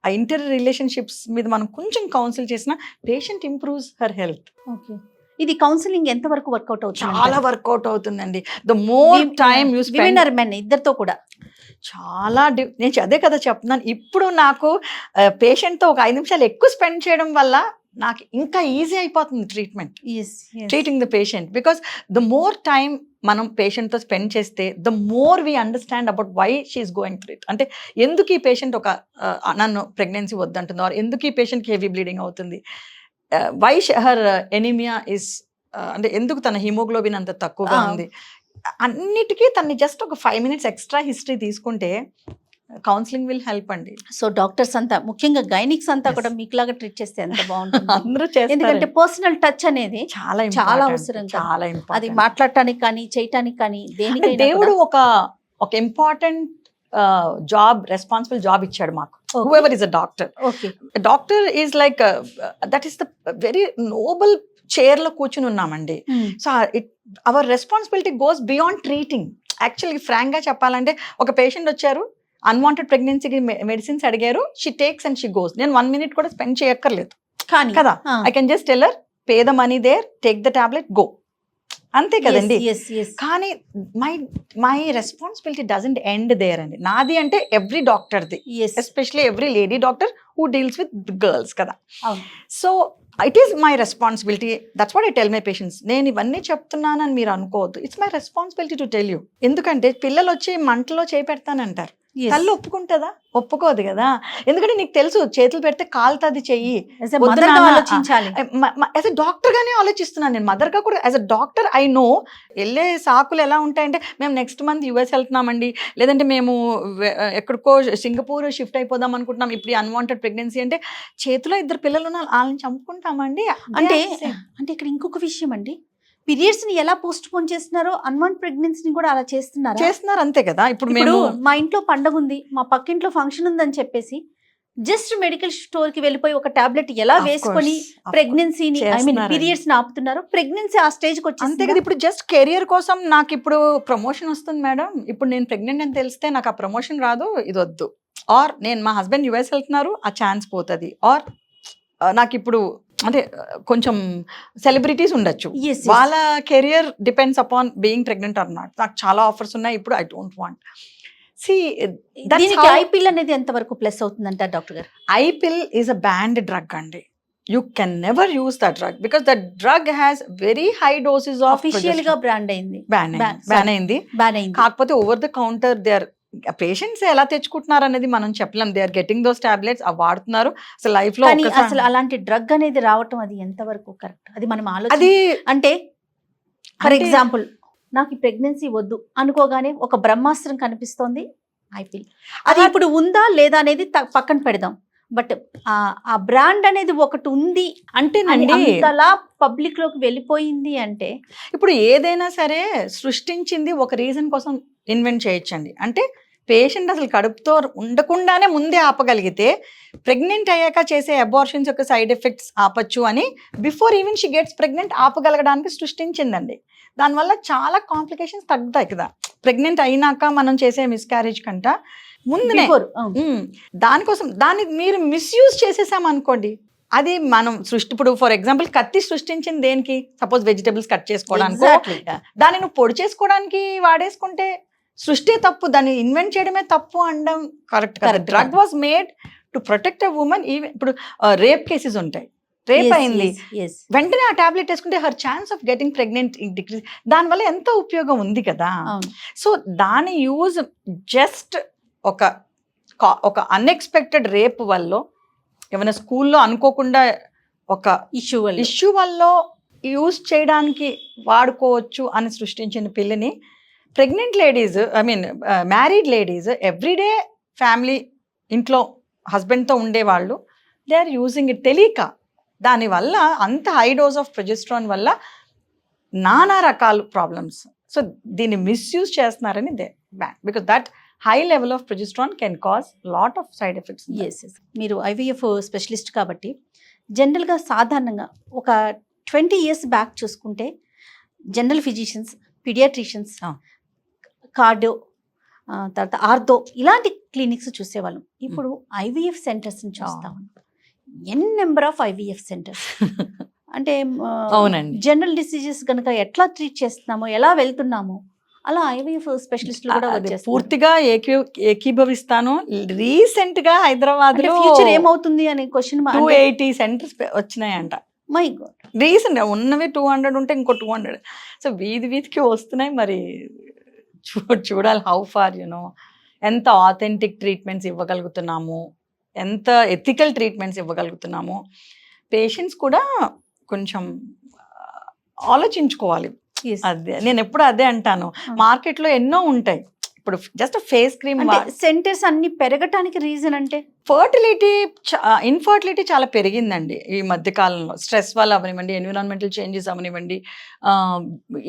ఆ ఇంటర్ రిలేషన్షిప్స్ మీద మనం కొంచెం కౌన్సిల్ చేసిన patient improves her health.
Okay, ఇది కౌన్సిలింగ్ ఎంత వరకు వర్కౌట్ అవుతుంది?
చాలా వర్కౌట్ అవుతుందండి. The more time you spend,
men ఇద్దరితో కూడా
చాలా నేను అదే కదా చెప్తున్నాను. ఇప్పుడు నాకు పేషెంట్తో ఒక 5 నిమిషాలు ఎక్కువ స్పెండ్ చేయడం వల్ల నాకు ఇంకా ఈజీ అయిపోతుంది treating the patient. Because the more time మనం పేషెంట్తో స్పెండ్ చేస్తే the more we understand about why she's going through it. అంటే ఎందుకు ఈ పేషెంట్ నన్ను ప్రెగ్నెన్సీ వద్దంటుందో, ఎందుకు ఈ పేషెంట్కి హెవీ బ్లీడింగ్ అవుతుంది, వై హర్ ఎనీమియా ఇస్, అంటే ఎందుకు తన హిమోగ్లోబిన్ అంత తక్కువగా ఉంది, అన్నిటికీ తన్ని జస్ట్ ఒక 5 minutes ఎక్స్ట్రా హిస్టరీ తీసుకుంటే కౌన్సిలింగ్ విల్ హెల్ప్ అండి.
సో డాక్టర్స్ అంతా, ముఖ్యంగా గైనిక్స్ అంతా కూడా మీకులాగా ట్రీట్ చేస్తే ఎంత బాగుంటుంది.
అందరూ చేస్తారు.
ఎందుకంటే పర్సనల్ టచ్ అనేది చాలా అవసరం.
చాలా
అది మాట్లాడటానికి కానీ, చేయటానికి కానీ, దేనికి
దేవుడు ఒక ఇంపార్టెంట్ రెస్పాన్సిబుల్ జాబ్ ఇచ్చాడు మాకు. whoever is a doctor.
Okay.
A doctor is like that is the very noble chair లో కూర్చుని ఉన్నామండి. So our responsibility goes beyond treating. Actually frank గా చెప్పాలంటే, ఒక పేషెంట్ వచ్చారు, అన్వాంటెడ్ ప్రెగ్నెన్సీకి మెడిసిన్స్ అడిగారు, she takes and she goes. నేను 1 minute కూడా స్పెండ్ చేయక్కర్లేదు కదా. I can just tell her, pay the money there, take the tablet, go, అంతే కదండి. కానీ my responsibility doesn't end there అండి. నాది అంటే ఎవ్రీ డాక్టర్ది, especially every lady doctor who deals with girls కదా. So it is my responsibility. That's what I tell my patients. నేను ఇవన్నీ చెప్తున్నానని మీరు అనుకోవద్దు, it's my responsibility to tell you. ఎందుకంటే పిల్లలు వచ్చి మంటలో చేపెడతానంటారు,
Yes.
తల్లి ఒప్పుకుంటుందా? ఒప్పుకోదు కదా. ఎందుకంటే నీకు తెలుసు చేతులు పెడితే కాలుతుంది చెయ్యి.
As a mother గా ఆలోచించాలి.
యాజ్ అ డాక్టర్ గానే ఆలోచిస్తున్నాను నేను, మదర్ గా కూడా. As a doctor I know వెళ్ళే సాకులు ఎలా ఉంటాయంటే, మేము నెక్స్ట్ మంత్ యుఎస్ వెళ్తున్నామండి, లేదంటే మేము ఎక్కడికో సింగపూర్ షిఫ్ట్ అయిపోదాం అనుకుంటున్నాం, ఇప్పుడు అన్వాంటెడ్ ప్రెగ్నెన్సీ అంటే చేతిలో 2 పిల్లలు ఉన్న వాళ్ళని చంపుకుంటామండి.
అంటే ఇక్కడ ఇంకొక విషయం అండి, పీరియడ్స్ ని ఎలా పోస్ట్ పోన్ చేస్తున్నారో అన్వాంట్ ప్రెగ్నెన్సీని కూడా అలా చేస్తున్నారు
అంతే కదా. ఇప్పుడు
ఇప్పుడు
మేము
మా ఇంట్లో పండగ ఉంది, మా పక్కింట్లో ఫంక్షన్ ఉందని చెప్పేసి జస్ట్ మెడికల్ స్టోర్ కి వెళ్ళిపోయి ఒక టాబ్లెట్ ఎలా వేసుకొని ప్రెగ్నెన్సీని ఐ మీన్ పీరియడ్స్ ని ఆపుతున్నారు. ప్రెగ్నెన్సీ ఆ స్టేజ్ కి
అంతే
వచ్చేసి
కదా. ఇప్పుడు జస్ట్ కెరియర్ కోసం నాకు ఇప్పుడు ప్రమోషన్ వస్తుంది మేడం, ఇప్పుడు నేను ప్రెగ్నెంట్ అని తెలిస్తే నాకు ఆ ప్రమోషన్ రాదు, ఇది వద్దు. ఆర్ నేను మా హస్బెండ్ యుఎస్ వెళ్తున్నారు, ఆ ఛాన్స్ పోతుంది. ఆర్ నాకు ఇప్పుడు అంటే కొంచెం సెలబ్రిటీస్ ఉండొచ్చు, వాళ్ళ career depends upon being pregnant are not. నాకు చాలా ఆఫర్స్ ఉన్నాయి ఇప్పుడు, ఐ డోంట్ వాంట్.
ఐపిల్ అనేది ఎంత వరకు ప్లస్ అవుతుందంట డాక్టర్ గారు?
I pill is a banned drug అండి. You can never use that drug because that drug has very high doses of
official గా బ్రాండ్ అయింది,
బ్యాన్ అయింది. కాకపోతే over the counter they are patients ఎలా తెచ్చుకుంటున్నారు అనేది మనం చెప్పలేం. They are getting those tablets, అవి వాడుతున్నారు. అసలు లైఫ్ లో
అసలు అలాంటి డ్రగ్ అనేది రావటం అది ఎంత వరకు కరెక్ట్? అది మనం ఆలోచన అంటే ఫర్ ఎగ్జాంపుల్ నాకు ఈ ప్రెగ్నెన్సీ వద్దు అనుకోగానే ఒక బ్రహ్మాస్త్రం కనిపిస్తోంది ఐపిల్, అది ఇప్పుడు ఉందా లేదా అనేది పక్కన పెడదాం. బట్ ఆ బ్రాండ్ అనేది ఒకటి ఉంది అంటే అంతలా పబ్లిక్ లోకి వెళ్ళిపోయింది అంటే,
ఇప్పుడు ఏదైనా సరే సృష్టించింది ఒక రీజన్ కోసం ఇన్వెంట్ చేయొచ్చండి. అంటే పేషెంట్ అసలు కడుపుతో ఉండకుండానే ముందే ఆపగలిగితే ప్రెగ్నెంట్ అయ్యాక చేసే అబార్షన్స్ యొక్క సైడ్ ఎఫెక్ట్స్ ఆపచ్చు అని before even she gets pregnant ఆపగలగడానికి సృష్టించిందండి. దానివల్ల చాలా కాంప్లికేషన్స్ తగ్గుతాయి కదా. ప్రెగ్నెంట్ అయినాక మనం చేసే మిస్క్యారేజ్ కంట ముందునే దానికోసం దాన్ని మీరు మిస్యూజ్ చేసేసాం అనుకోండి, అది మనం ఇప్పుడు ఫర్ ఎగ్జాంపుల్ కత్తి సృష్టించింది దేనికి? సపోజ్ వెజిటబుల్స్ కట్ చేసుకోవడానికి, దాన్ని నువ్వు పొడి చేసుకోవడానికి వాడేసుకుంటే సృష్టి తప్పు, దాన్ని ఇన్వెంట్ చేయడమే తప్పు అనడం కరెక్ట్ కదా. Drug was made to protect a women. Even ఇప్పుడు రేప్ కేసెస్ ఉంటాయి, రేప్ అయింది, వెంటనే ఆ టాబ్లెట్ వేసుకుంటే her chance of getting pregnant decrease. దానివల్ల ఎంతో ఉపయోగం ఉంది కదా. సో దాని యూజ్ జస్ట్ ఒక అన్ఎక్స్పెక్టెడ్ రేప్ వల్ల, ఏమైనా స్కూల్లో అనుకోకుండా ఒక ఇష్యూ వల్ల యూజ్ చేయడానికి వాడుకోవచ్చు అని సృష్టించిన పిల్లని pregnant ladies, I mean married ladies, everyday family ఇంట్లో హస్బెండ్తో ఉండేవాళ్ళు, దే ఆర్ యూజింగ్ ఇట్ తెలియక. దానివల్ల అంత హై డోస్ ఆఫ్ ప్రొజెస్ట్రాన్ వల్ల నానా రకాల ప్రాబ్లమ్స్. సో దీన్ని మిస్యూజ్ చేస్తున్నారని they ban, because that high level of progesterone can cause lot of side effects.
Yes. మీరు ఐవీఎఫ్ స్పెషలిస్ట్ కాబట్టి జనరల్గా సాధారణంగా ఒక 20 years బ్యాక్ చూసుకుంటే జనరల్ ఫిజిషియన్స్, పీడియాట్రిషియన్స్, కార్డియో, తర్వాత ఆర్థో ఇలాంటి క్లినిక్స్ చూసేవాళ్ళం. ఇప్పుడు ఐవీఎఫ్ సెంటర్స్ని చూస్తాం, నెంబర్ ఆఫ్ ఐవీఎఫ్ సెంటర్స్. అంటే జనరల్ డిసీజెస్ కనుక ఎట్లా ట్రీట్ చేస్తున్నామో, ఎలా వెళ్తున్నామో అలా ఐవీఎఫ్ స్పెషలిస్టులు కూడా
పూర్తిగా ఏకీభవిస్తాను. రీసెంట్ గా హైదరాబాద్ లో
ఫ్యూచర్ ఏమవుతుంది అనే క్వశ్చన్
280 సెంటర్స్ వచ్చినాయంట.
మై గాడ్,
రీసెంట్ ఉన్నవి 200 ఉంటే ఇంకో 200. సో వీధికి వస్తున్నాయి. మరి చూడాలి హౌ ఫార్ ఎంత ఆథెంటిక్ ట్రీట్మెంట్స్ ఇవ్వగలుగుతున్నాము, ఎంత ఎథికల్ ట్రీట్మెంట్స్ ఇవ్వగలుగుతున్నాము. పేషెంట్స్ కూడా కొంచెం ఆలోచించుకోవాలి. అదే నేను ఎప్పుడు అదే అంటాను, మార్కెట్ లో ఎన్నో ఉంటాయి. ఇప్పుడు జస్ట్ ఫేస్ క్రీమ్
సెంటర్స్ అన్ని పెరగటానికి రీజన్ అంటే
ఇన్ఫర్టిలిటీ చాలా పెరిగిందండి ఈ మధ్య కాలంలో. స్ట్రెస్ వల్ల అవనివ్వండి, ఎన్విరాన్మెంటల్ చేంజెస్ అవనివ్వండి,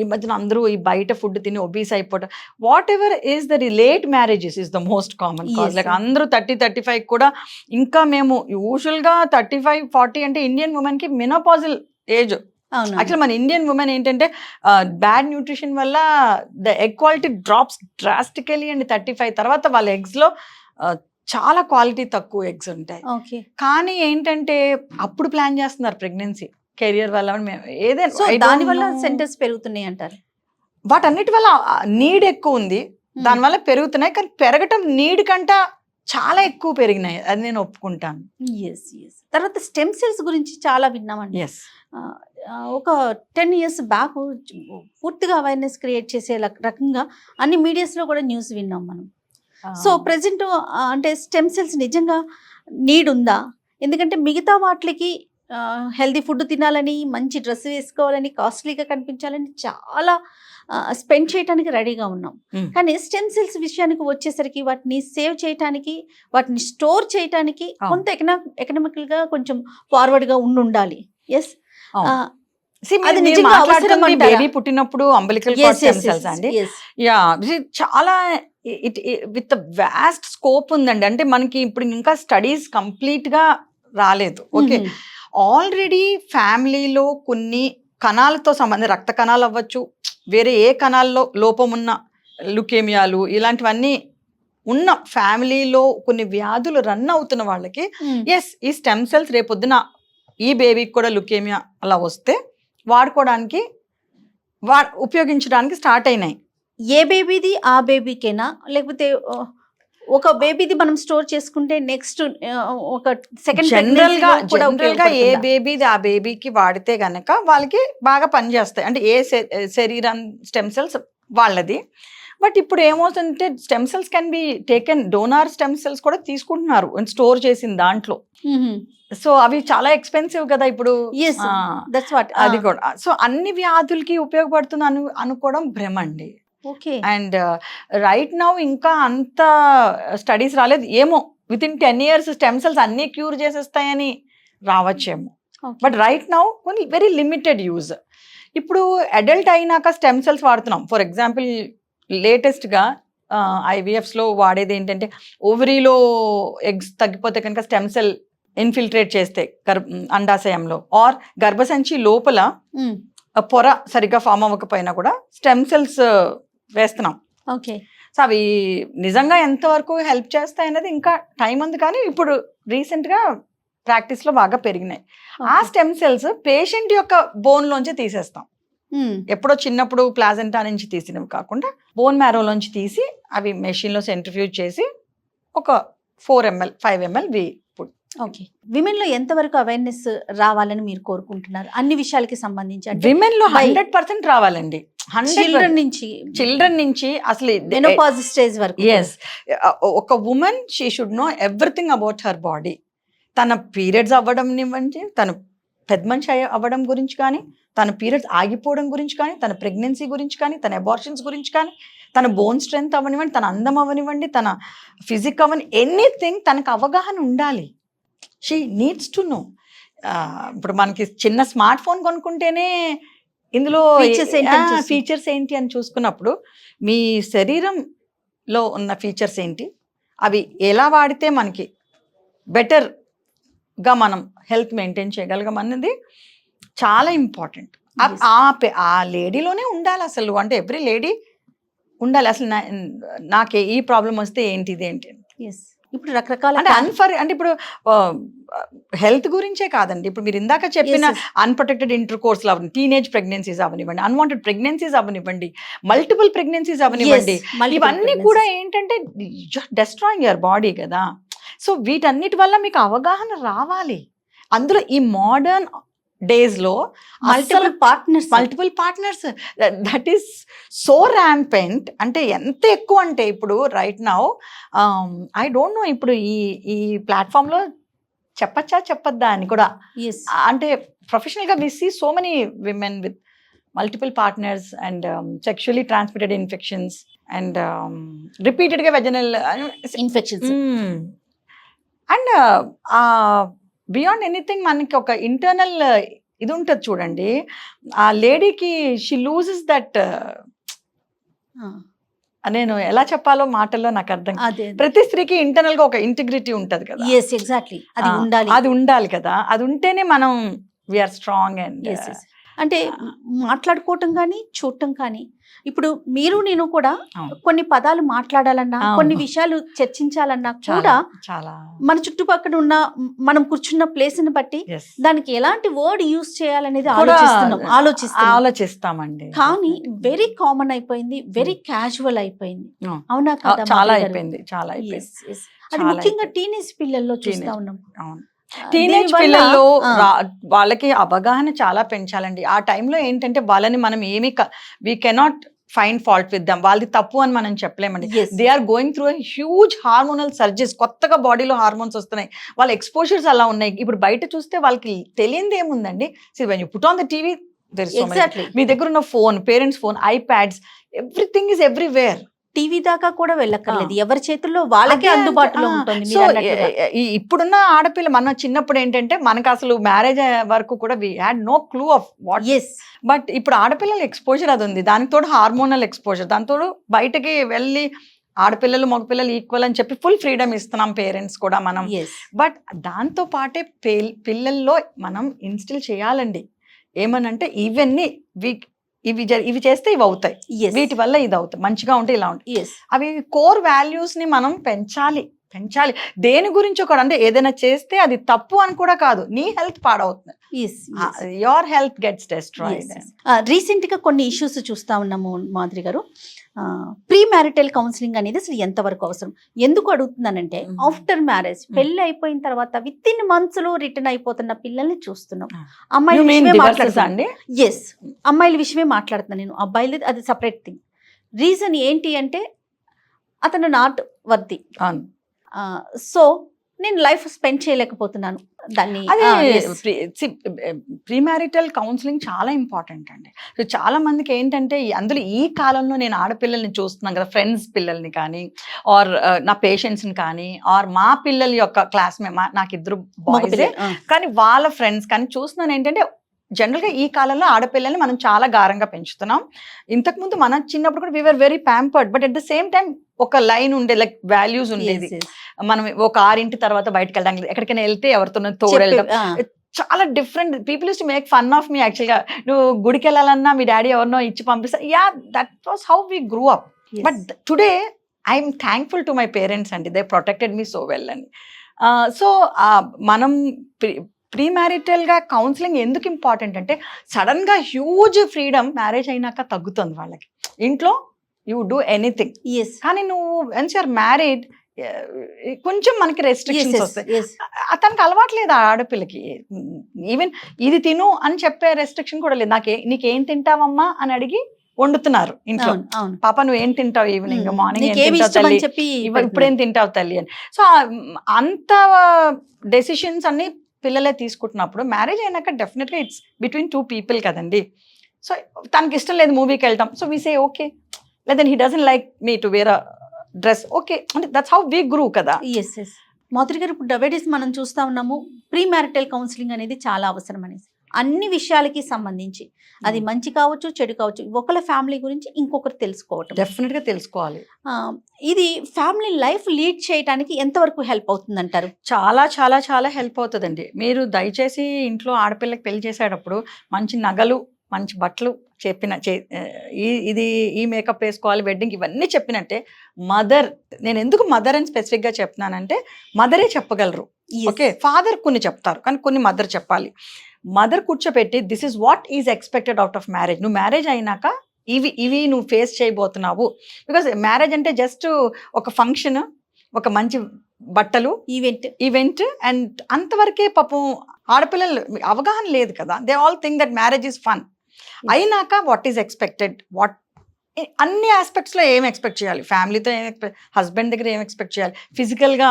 ఈ మధ్యన అందరూ ఈ బయట ఫుడ్ తిని ఒబీస్ అయిపోవడం, what ever is the late marriages is the most common cause. Like అందరూ 30-35 కూడా, ఇంకా మేము యూజువల్గా 35-40 అంటే ఇండియన్ ఉమెన్ కి మెనోపాజల్ ఏజ్. యాక్చువల్లీ మన ఇండియన్ ఉమెన్ ఏంటంటే బ్యాడ్ న్యూట్రిషన్ వల్ల the egg quality drops drastically and 35 తర్వాత వాళ్ళ ఎగ్స్ లో చాలా క్వాలిటీ తక్కువ ఎగ్స్ ఉంటాయి. కానీ ఏంటంటే అప్పుడు ప్లాన్ చేస్తున్నారు ప్రెగ్నెన్సీ కెరియర్ వల్ల, ఏదైనా
దానివల్ల సెంటర్స్ పెరుగుతున్నాయి అంటారు.
వాటన్నిటి వల్ల నీడ్ ఎక్కువ ఉంది, దానివల్ల పెరుగుతున్నాయి. కానీ పెరగటం నీడ్ కంట చాలా ఎక్కువ పెరిగినాయి, అది నేను ఒప్పుకుంటాను.
తర్వాత స్టెమ్ సెల్స్ గురించి చాలా విన్నామండి. ఒక 10 years బ్యాక్ పూర్తిగా అవేర్నెస్ క్రియేట్ చేసే రకంగా అన్ని మీడియాస్లో కూడా న్యూస్ విన్నాం మనం. సో ప్రెసెంట్ అంటే స్టెమ్ సెల్స్ నిజంగా నీడ్ ఉందా? ఎందుకంటే మిగతా వాటికి హెల్దీ ఫుడ్ తినాలని, మంచి డ్రెస్ వేసుకోవాలని, కాస్ట్లీగా కనిపించాలని చాలా స్పెండ్ చేయడానికి రెడీగా ఉన్నాం. కానీ స్టెమ్ సెల్స్ విషయానికి వచ్చేసరికి వాటిని సేవ్ చేయడానికి, వాటిని స్టోర్ చేయడానికి కొంత ఎకనామికల్గా కొంచెం ఫార్వర్డ్గా ఉండాలి. ఎస్,
అది నిజంగా అవసరం. బేబీ పుట్టినప్పుడు అంబలికల్ కార్డ్ స్టెమ్ సెల్స్ అండి, యా చాలా విత్ వాస్ట్ స్కోప్ ఉందండి. అంటే మనకి ఇప్పుడు ఇంకా స్టడీస్ కంప్లీట్ గా రాలేదు. ఓకే, ఆల్రెడీ ఫ్యామిలీలో కొన్ని కణాలతో సంబంధం, రక్త కణాలు అవ్వచ్చు, వేరే ఏ కణాల్లో లోపం ఉన్న లుకేమియాలు ఇలాంటివన్నీ ఉన్న ఫ్యామిలీలో కొన్ని వ్యాధులు రన్ అవుతున్న వాళ్ళకి ఎస్ ఈ స్టెమ్ సెల్స్ రేపొద్దున ఈ బేబీకి కూడా లుకేమియా అలా వస్తే వాడుకోవడానికి ఉపయోగించడానికి స్టార్ట్ అయినాయి.
ఏ బేబీది ఆ బేబీకేనా, లేకపోతే ఒక బేబీది మనం స్టోర్ చేసుకుంటే నెక్స్ట్ ఒక సెకండ్
జనరల్ గా ఏ బేబీది ఆ బేబీకి వాడితే గనక వాళ్ళకి బాగా పనిచేస్తాయి. అంటే ఏ శరీరం స్టెమ్ సెల్స్ వాళ్ళది. బట్ ఇప్పుడు ఏమవుతుందంటే stem cells can be taken, donor stem cells కూడా తీసుకుంటున్నారు స్టోర్ చేసిన దాంట్లో. సో అవి చాలా ఎక్స్పెన్సివ్ కదా ఇప్పుడు, అది కూడా. సో అన్ని వ్యాధులకి ఉపయోగపడుతుంది అనుకోవడం భ్రమ అండి. అండ్ రైట్ నౌ ఇంకా అంత స్టడీస్ రాలేదు. ఏమో with in 10 years stem cells అన్ని క్యూర్ చేసేస్తాయని రావచ్చేమో. బట్ రైట్ నౌ కొన్ని వెరీ లిమిటెడ్ యూజ్. ఇప్పుడు అడల్ట్ అయినాక స్టెమ్ సెల్స్ వాడుతున్నాం. ఫర్ ఎగ్జాంపుల్ లేటెస్ట్గా IVFs లో వాడేది ఏంటంటే, ఓవరీలో ఎగ్స్ తగ్గిపోతే కనుక స్టెమ్ సెల్ ఇన్ఫిల్ట్రేట్ చేస్తే అండాశయంలో, ఆర్ గర్భసంచి లోపల పొర సరిగ్గా ఫామ్ అవ్వకపోయినా కూడా స్టెమ్ సెల్స్ వేస్తున్నాం.
ఓకే,
సో అవి నిజంగా ఎంతవరకు హెల్ప్ చేస్తాయి అనేది ఇంకా టైం ఉంది. కానీ ఇప్పుడు రీసెంట్గా ప్రాక్టీస్లో బాగా పెరిగినాయి. ఆ స్టెమ్ సెల్స్ పేషెంట్ యొక్క బోన్లోంచి తీసేస్తాం. ఎప్పుడో చిన్నప్పుడు ప్లాజెంటా నుంచి తీసినవి కాకుండా బోన్ మ్యారోలోంచి తీసి అవి మెషిన్లో సెంట్రిఫ్యూజ్ చేసి ఒక 4 ml 5 ml
ఓకే. విమెన్ లో ఎంతవరకు అవేర్నెస్ రావాలని మీరు కోరుకుంటున్నారు అన్ని విషయాలకి సంబంధించి?
విమెన్ లో 100% రావాలండి. చిల్డ్రన్ నుంచి అసలు
మెనోపాజ్ స్టేజ్ వరకు.
ఎస్, ఒక women she should know everything about her body. తన పీరియడ్స్ అవ్వడం ఇవ్వండి, తను పెద్ద మనిషి అవ్వడం గురించి కానీ, తన పీరియడ్స్ ఆగిపోవడం గురించి కానీ, తన ప్రెగ్నెన్సీ గురించి కానీ, తన అబార్షన్స్ గురించి కానీ, తన బోన్ స్ట్రెంగ్త్ అవనివ్వండి, తన అందం అవనివ్వండి, తన ఫిజిక్ అవని, ఎనీథింగ్ తనకు అవగాహన ఉండాలి. She needs to know. ఇప్పుడు మనకి చిన్న స్మార్ట్ ఫోన్ కొనుక్కుంటేనే ఇందులో ఫీచర్స్ ఏంటి అని చూసుకున్నప్పుడు, మీ శరీరంలో ఉన్న ఫీచర్స్ ఏంటి, అవి ఎలా వాడితే మనకి బెటర్గా మనం హెల్త్ మెయింటైన్ చేయగలగం అన్నది చాలా ఇంపార్టెంట్. ఆ లేడీలోనే ఉండాలి అసలు. అంటే ఎవ్రీ లేడీ ఉండాలి అసలు. నాకే ఈ ప్రాబ్లం వస్తే ఏంటిది ఏంటి.
ఇప్పుడు రకరకాల
అంటే ఇప్పుడు హెల్త్ గురించే కాదండి. ఇప్పుడు మీరు ఇందాక చెప్పిన అన్ప్రొటెక్టెడ్ ఇంటర్ కోర్స్ అవన్నీ, టీనేజ్ ప్రెగ్నెన్సీస్ అవనివ్వండి, అన్వాంటెడ్ ప్రెగ్నెన్సీస్ అవనివ్వండి, మల్టిపుల్ ప్రెగ్నెన్సీస్ అవనివ్వండి, ఇవన్నీ కూడా ఏంటంటే డెస్ట్రాయింగ్ యువర్ బాడీ కదా. సో వీటన్నిటి వల్ల మీకు అవగాహన రావాలి. అందులో ఈ మోడర్న్ డేస్ లో multiple partners that is so rampant. అంటే ఎంత ఎక్కువ అంటే ఇప్పుడు right now I don't know ఇప్పుడు ఈ ప్లాట్ఫామ్ లో చెప్పొద్దా అని కూడా. అంటే ప్రొఫెషనల్ గా we see so many women with multiple partners and sexually transmitted infections and repeated గా vaginal
infections.
And beyond anything మనకి ఒక ఇంటర్నల్ ఇది ఉంటుంది చూడండి, ఆ లేడీకి షీ లూజెస్ దట్. నేను ఎలా చెప్పాలో మాటల్లో నాకు అర్థం. ప్రతి స్త్రీకి ఇంటర్నల్ గా ఒక ఇంటిగ్రిటీ ఉంటది కదా. అది ఉండాలి కదా. అది ఉంటేనే మనం వీఆర్ స్ట్రాంగ్. అండ్
అంటే మాట్లాడుకోవటం కానీ చూడటం కానీ, ఇప్పుడు మీరు నేను కూడా కొన్ని పదాలు మాట్లాడాలన్నా, కొన్ని విషయాలు చర్చించాలన్నా కూడా మన చుట్టుపక్కల ఉన్న మనం కూర్చున్న ప్లేస్ ని బట్టి దానికి ఎలాంటి వర్డ్ యూజ్ చేయాలనేది
ఆలోచిస్తామండి.
కానీ వెరీ కామన్ అయిపోయింది, వెరీ క్యాజువల్ అయిపోయింది. అవునా కదా?
చాలా అయిపోయింది, చాలా అయిపోయింది.
అది ముఖ్యంగా టీనేజ్ పిల్లల్లో చూస్తా ఉన్నాం.
టీనేజ్ పిల్లల్లో వాళ్ళకి అవగాహన చాలా పెంచాలండి. ఆ టైంలో ఏంటంటే వాళ్ళని మనం ఏమి we cannot find fault with them, వాళ్ళది తప్పు అని మనం చెప్పలేమండి.
Yes.
They are going through huge hormonal surges, కొత్తగా బాడీలో హార్మోన్స్ వస్తున్నాయి, వాళ్ళ ఎక్స్పోజర్స్ అలా ఉన్నాయి. ఇప్పుడు బయట చూస్తే వాళ్ళకి తెలియంది ఏముందండి. So when you put on the TV,
Exactly.
మీ దగ్గర ఉన్న phone, parents phone, iPads, everything is everywhere.
TV దాకా కూడా వెళ్ళక్కర్లేదు, ఎవరి చేతుల్లో వాళ్ళకే అందుబాటులో ఉంటుంది.
సో
మీరు అన్నట్టుగా.
ఇప్పుడున్న ఆడపిల్ల, మన చిన్నప్పుడు ఏంటంటే మనకు అసలు మ్యారేజ్ వరకు కూడా we had no clue of what.
Yes.
But ఇప్పుడు ఆడపిల్లల ఎక్స్పోజర్ అది ఉంది, దానికి తోడు హార్మోనల్ ఎక్స్పోజర్, దాంతో బయటకి వెళ్ళి ఆడపిల్లలు మగపిల్లలు ఈక్వల్ అని చెప్పి ఫుల్ ఫ్రీడమ్ ఇస్తున్నాం పేరెంట్స్ కూడా మనం.
Yes.
బట్ దాంతో పాటే పిల్లల్లో మనం ఇన్స్టిల్ చేయాలండి ఏమనంటే ఇవన్నీ ఇవి చేస్తే ఇవి అవుతాయి,
Yes.
వీటి వల్ల ఇది అవుతాయి, మంచిగా ఉంటే ఇలా ఉంటాయి.
Yes.
అవి కోర్ వాల్యూస్ ని మనం పెంచాలి. దేని గురించి కూడా, అంటే ఏదైనా చేస్తే అది తప్పు అని కూడా కాదు, నీ హెల్త్ పాడవుతుంది,
Yes.
Your health gets destroyed.
Recent గా కొన్ని ఇష్యూస్ చూస్తా ఉన్నాము మాధురి గారు. ప్రీ మ్యారిటల్ కౌన్సిలింగ్ అనేది అసలు ఎంతవరకు అవసరం, ఎందుకు అడుగుతున్నానంటే ఆఫ్టర్ మ్యారేజ్ పెళ్లి అయిపోయిన తర్వాత విత్ ఇన్ మంత్స్ లో రిటర్న్ అయిపోతున్న పిల్లల్ని చూస్తున్నాం. అమ్మాయిల విషయమే మాట్లాడుతున్నాను. ఎస్, అమ్మాయిల విషయమే మాట్లాడుతున్నాను నేను, అబ్బాయిలు అది సపరేట్ థింగ్. రీజన్ ఏంటి అంటే అతను నాట్ వర్తి, సో నేను లైఫ్ స్పెండ్ చేయలేకపోతున్నాను దాన్ని.
ప్రీ మ్యారిటల్ కౌన్సిలింగ్ చాలా ఇంపార్టెంట్ అండి. సో చాలా మందికి ఏంటంటే అందులో ఈ కాలంలో నేను ఆడపిల్లల్ని చూస్తున్నాను కదా, ఫ్రెండ్స్ పిల్లల్ని కానీ, ఆర్ నా పేషెంట్స్ని కానీ, ఆర్ మా పిల్లల యొక్క నాకు 2 బాయ్స్ కానీ వాళ్ళ ఫ్రెండ్స్ కానీ చూస్తున్నాను ఏంటంటే జనరల్గా ఈ కాలంలో ఆడపిల్లల్ని మనం చాలా గారంగా పెంచుతున్నాం. ఇంతకుముందు మన చిన్నప్పుడు కూడా we are very pampered, but at the same time ఒక లైన్ ఉండే, లైక్ వాల్యూస్ ఉండేది. మనం ఒక 6 తర్వాత బయటకు వెళ్ళడానికి, ఎక్కడికైనా వెళ్తే ఎవరితో తోడెళ్ళడం, చాలా different. People use to make fun of me. యాక్చువల్గా నువ్వు గుడికి వెళ్ళాలన్నా మీ డాడీ ఎవరినో ఇచ్చి పంపిస్తా, yeah that was how we grew up. But today I'm thankful to my parents అండి, they protected me so well అని. సో మనం ప్రీ మ్యారిటల్గా కౌన్సిలింగ్ ఎందుకు ఇంపార్టెంట్ అంటే సడన్గా హ్యూజ్ ఫ్రీడమ్ మ్యారేజ్ అయినాక తగ్గుతుంది వాళ్ళకి. ఇంట్లో యూ డూ ఎనీథింగ్, కానీ నువ్వు వన్స్ యూఆర్ మ్యారీడ్ కొంచెం మనకి రెస్ట్రిక్షన్స్ వస్తాయి. అతనికి అలవాట్లేదు ఆ ఆడపిల్లకి, ఈవెన్ ఇది తిను అని చెప్పే రెస్ట్రిక్షన్ కూడా లేదు. నీకేం తింటావమ్మా అని అడిగి వండుతున్నారు ఇంట్లో, పాప నువ్వు ఏం తింటావు ఈవినింగ్, మార్నింగ్ ఇప్పుడేం తింటావు తల్లి అని. సో అంత డెసిషన్స్ అన్ని పిల్లలే తీసుకుంటున్నప్పుడు మ్యారేజ్ అయినాక డెఫినెట్గా ఇట్స్ బిట్వీన్ 2 people కదండి. సో తనకి ఇష్టం లేదు మూవీకి వెళ్తాం, సో వీ సే ఓకే, లేదా he doesn't like me to wear dress, okay, అంటే దట్స్ హౌ వీ గ్రూ కదా.
ఎస్ ఎస్ మాధురి గారు, ఇప్పుడు డయాబెటీస్ మనం చూస్తా ఉన్నాము, ప్రీ మ్యారిటల్ కౌన్సిలింగ్ అనేది చాలా అవసరం అనేసి, అన్ని విషయాలకి సంబంధించి అది మంచి కావచ్చు చెడు కావచ్చు, ఒకళ్ళ ఫ్యామిలీ గురించి ఇంకొకరు తెలుసుకోవటం
డెఫినెట్గా తెలుసుకోవాలి.
ఇది ఫ్యామిలీ లైఫ్ లీడ్ చేయడానికి ఎంతవరకు హెల్ప్ అవుతుంది అంటారు?
చాలా చాలా చాలా హెల్ప్ అవుతుందండి. మీరు దయచేసి ఇంట్లో ఆడపిల్లకి పెళ్లి చేసేటప్పుడు మంచి నగలు, మంచి బట్టలు ఇది ఈ మేకప్ వేసుకోవాలి, వెడ్డింగ్, ఇవన్నీ చెప్పినట్టే మదర్, నేను ఎందుకు మదర్ అని స్పెసిఫిక్గా చెప్తున్నానంటే మదరే చెప్పగలరు. ఓకే, ఫాదర్ కొన్ని చెప్తారు కానీ కొన్ని మదర్ చెప్పాలి. మదర్ కూర్చోపెట్టి this is what is expected out of marriage, నువ్వు మ్యారేజ్ అయినాక ఇవి నువ్వు ఫేస్ చేయబోతున్నావు. బికాస్ మ్యారేజ్ అంటే జస్ట్ ఒక ఫంక్షన్, ఒక మంచి బట్టలు, ఈవెంట్ అండ్ అంతవరకే. పాపం ఆడపిల్లలు అవగాహన లేదు కదా, they all think that marriage is fun. అయినాక వాట్ ఈజ్ ఎక్స్పెక్టెడ్, అన్ని ఆస్పెక్ట్స్లో ఏం ఎక్స్పెక్ట్ చేయాలి, ఫ్యామిలీతో ఏం హస్బెండ్ దగ్గర ఏం ఎక్స్పెక్ట్ చేయాలి, ఫిజికల్గా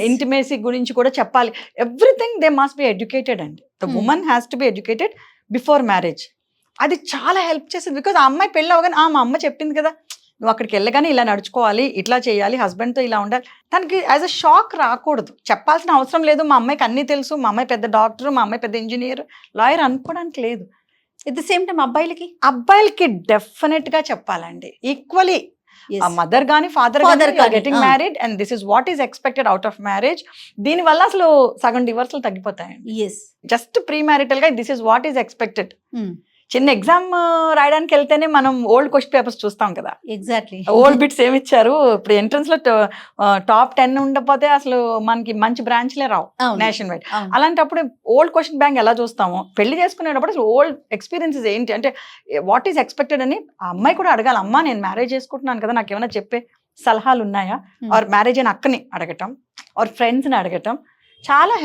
ఇంటిమేసీ గురించి కూడా చెప్పాలి. Everything they must be educated అండి. The woman has to be educated before marriage. అది చాలా హెల్ప్ చేస్తుంది. బికాజ్ ఆ అమ్మాయి పెళ్ళి అవగానే మా అమ్మ చెప్పింది కదా, నువ్వు అక్కడికి వెళ్ళగానే ఇలా నడుచుకోవాలి, ఇట్లా చేయాలి, హస్బెండ్తో ఇలా ఉండాలి. తనకి యాజ్ అ షాక్ రాకూడదు, చెప్పాల్సిన అవసరం లేదు. మా అమ్మాయికి అన్నీ తెలుసు, మా అమ్మాయి పెద్ద డాక్టర్, మా అమ్మాయి పెద్ద ఇంజనీర్, లాయర్ అనుకోవడానికి లేదు.
ఎట్ ద సేమ్ టైం
అబ్బాయిలకి డెఫినెట్గా చెప్పాలండి ఈక్వలీ. మదర్ గానీ father getting married and this is what is expected out of marriage. దీని వల్ల అసలు సగం డివోర్స్లు తగ్గిపోతాయండి. జస్ట్ ప్రీ మ్యారిటల్ గా this is what is expected. చిన్న ఎగ్జామ్ రాయడానికి వెళ్తేనే మనం ఓల్డ్ క్వశ్చన్ పేపర్స్ చూస్తాం కదా,
ఎగ్జాక్ట్లీ
ఓల్డ్ బిట్స్ ఏమి ఇచ్చారు. ఇప్పుడు ఎంట్రన్స్ లో టాప్ 10 ఉండకపోతే అసలు మనకి మంచి బ్రాంచ్లే రావు నేషనల్ వైడ్. అలాంటప్పుడు ఓల్డ్ క్వశ్చన్ బ్యాంక్ ఎలా చూస్తామో, పెళ్లి చేసుకునేటప్పుడు అసలు ఓల్డ్ ఎక్స్పీరియన్సెస్ ఏంటి అంటే వాట్ ఈస్ ఎక్స్పెక్టెడ్ అని ఆ అమ్మాయి కూడా అడగాలి. అమ్మా నేను మ్యారేజ్ చేసుకుంటున్నాను కదా, నాకు ఏమైనా చెప్పే సలహాలు ఉన్నాయా, ఆర్ మ్యారేజ్ అయిన అక్కని అడగటం, ఆర్ ఫ్రెండ్స్ని అడగటం చాలా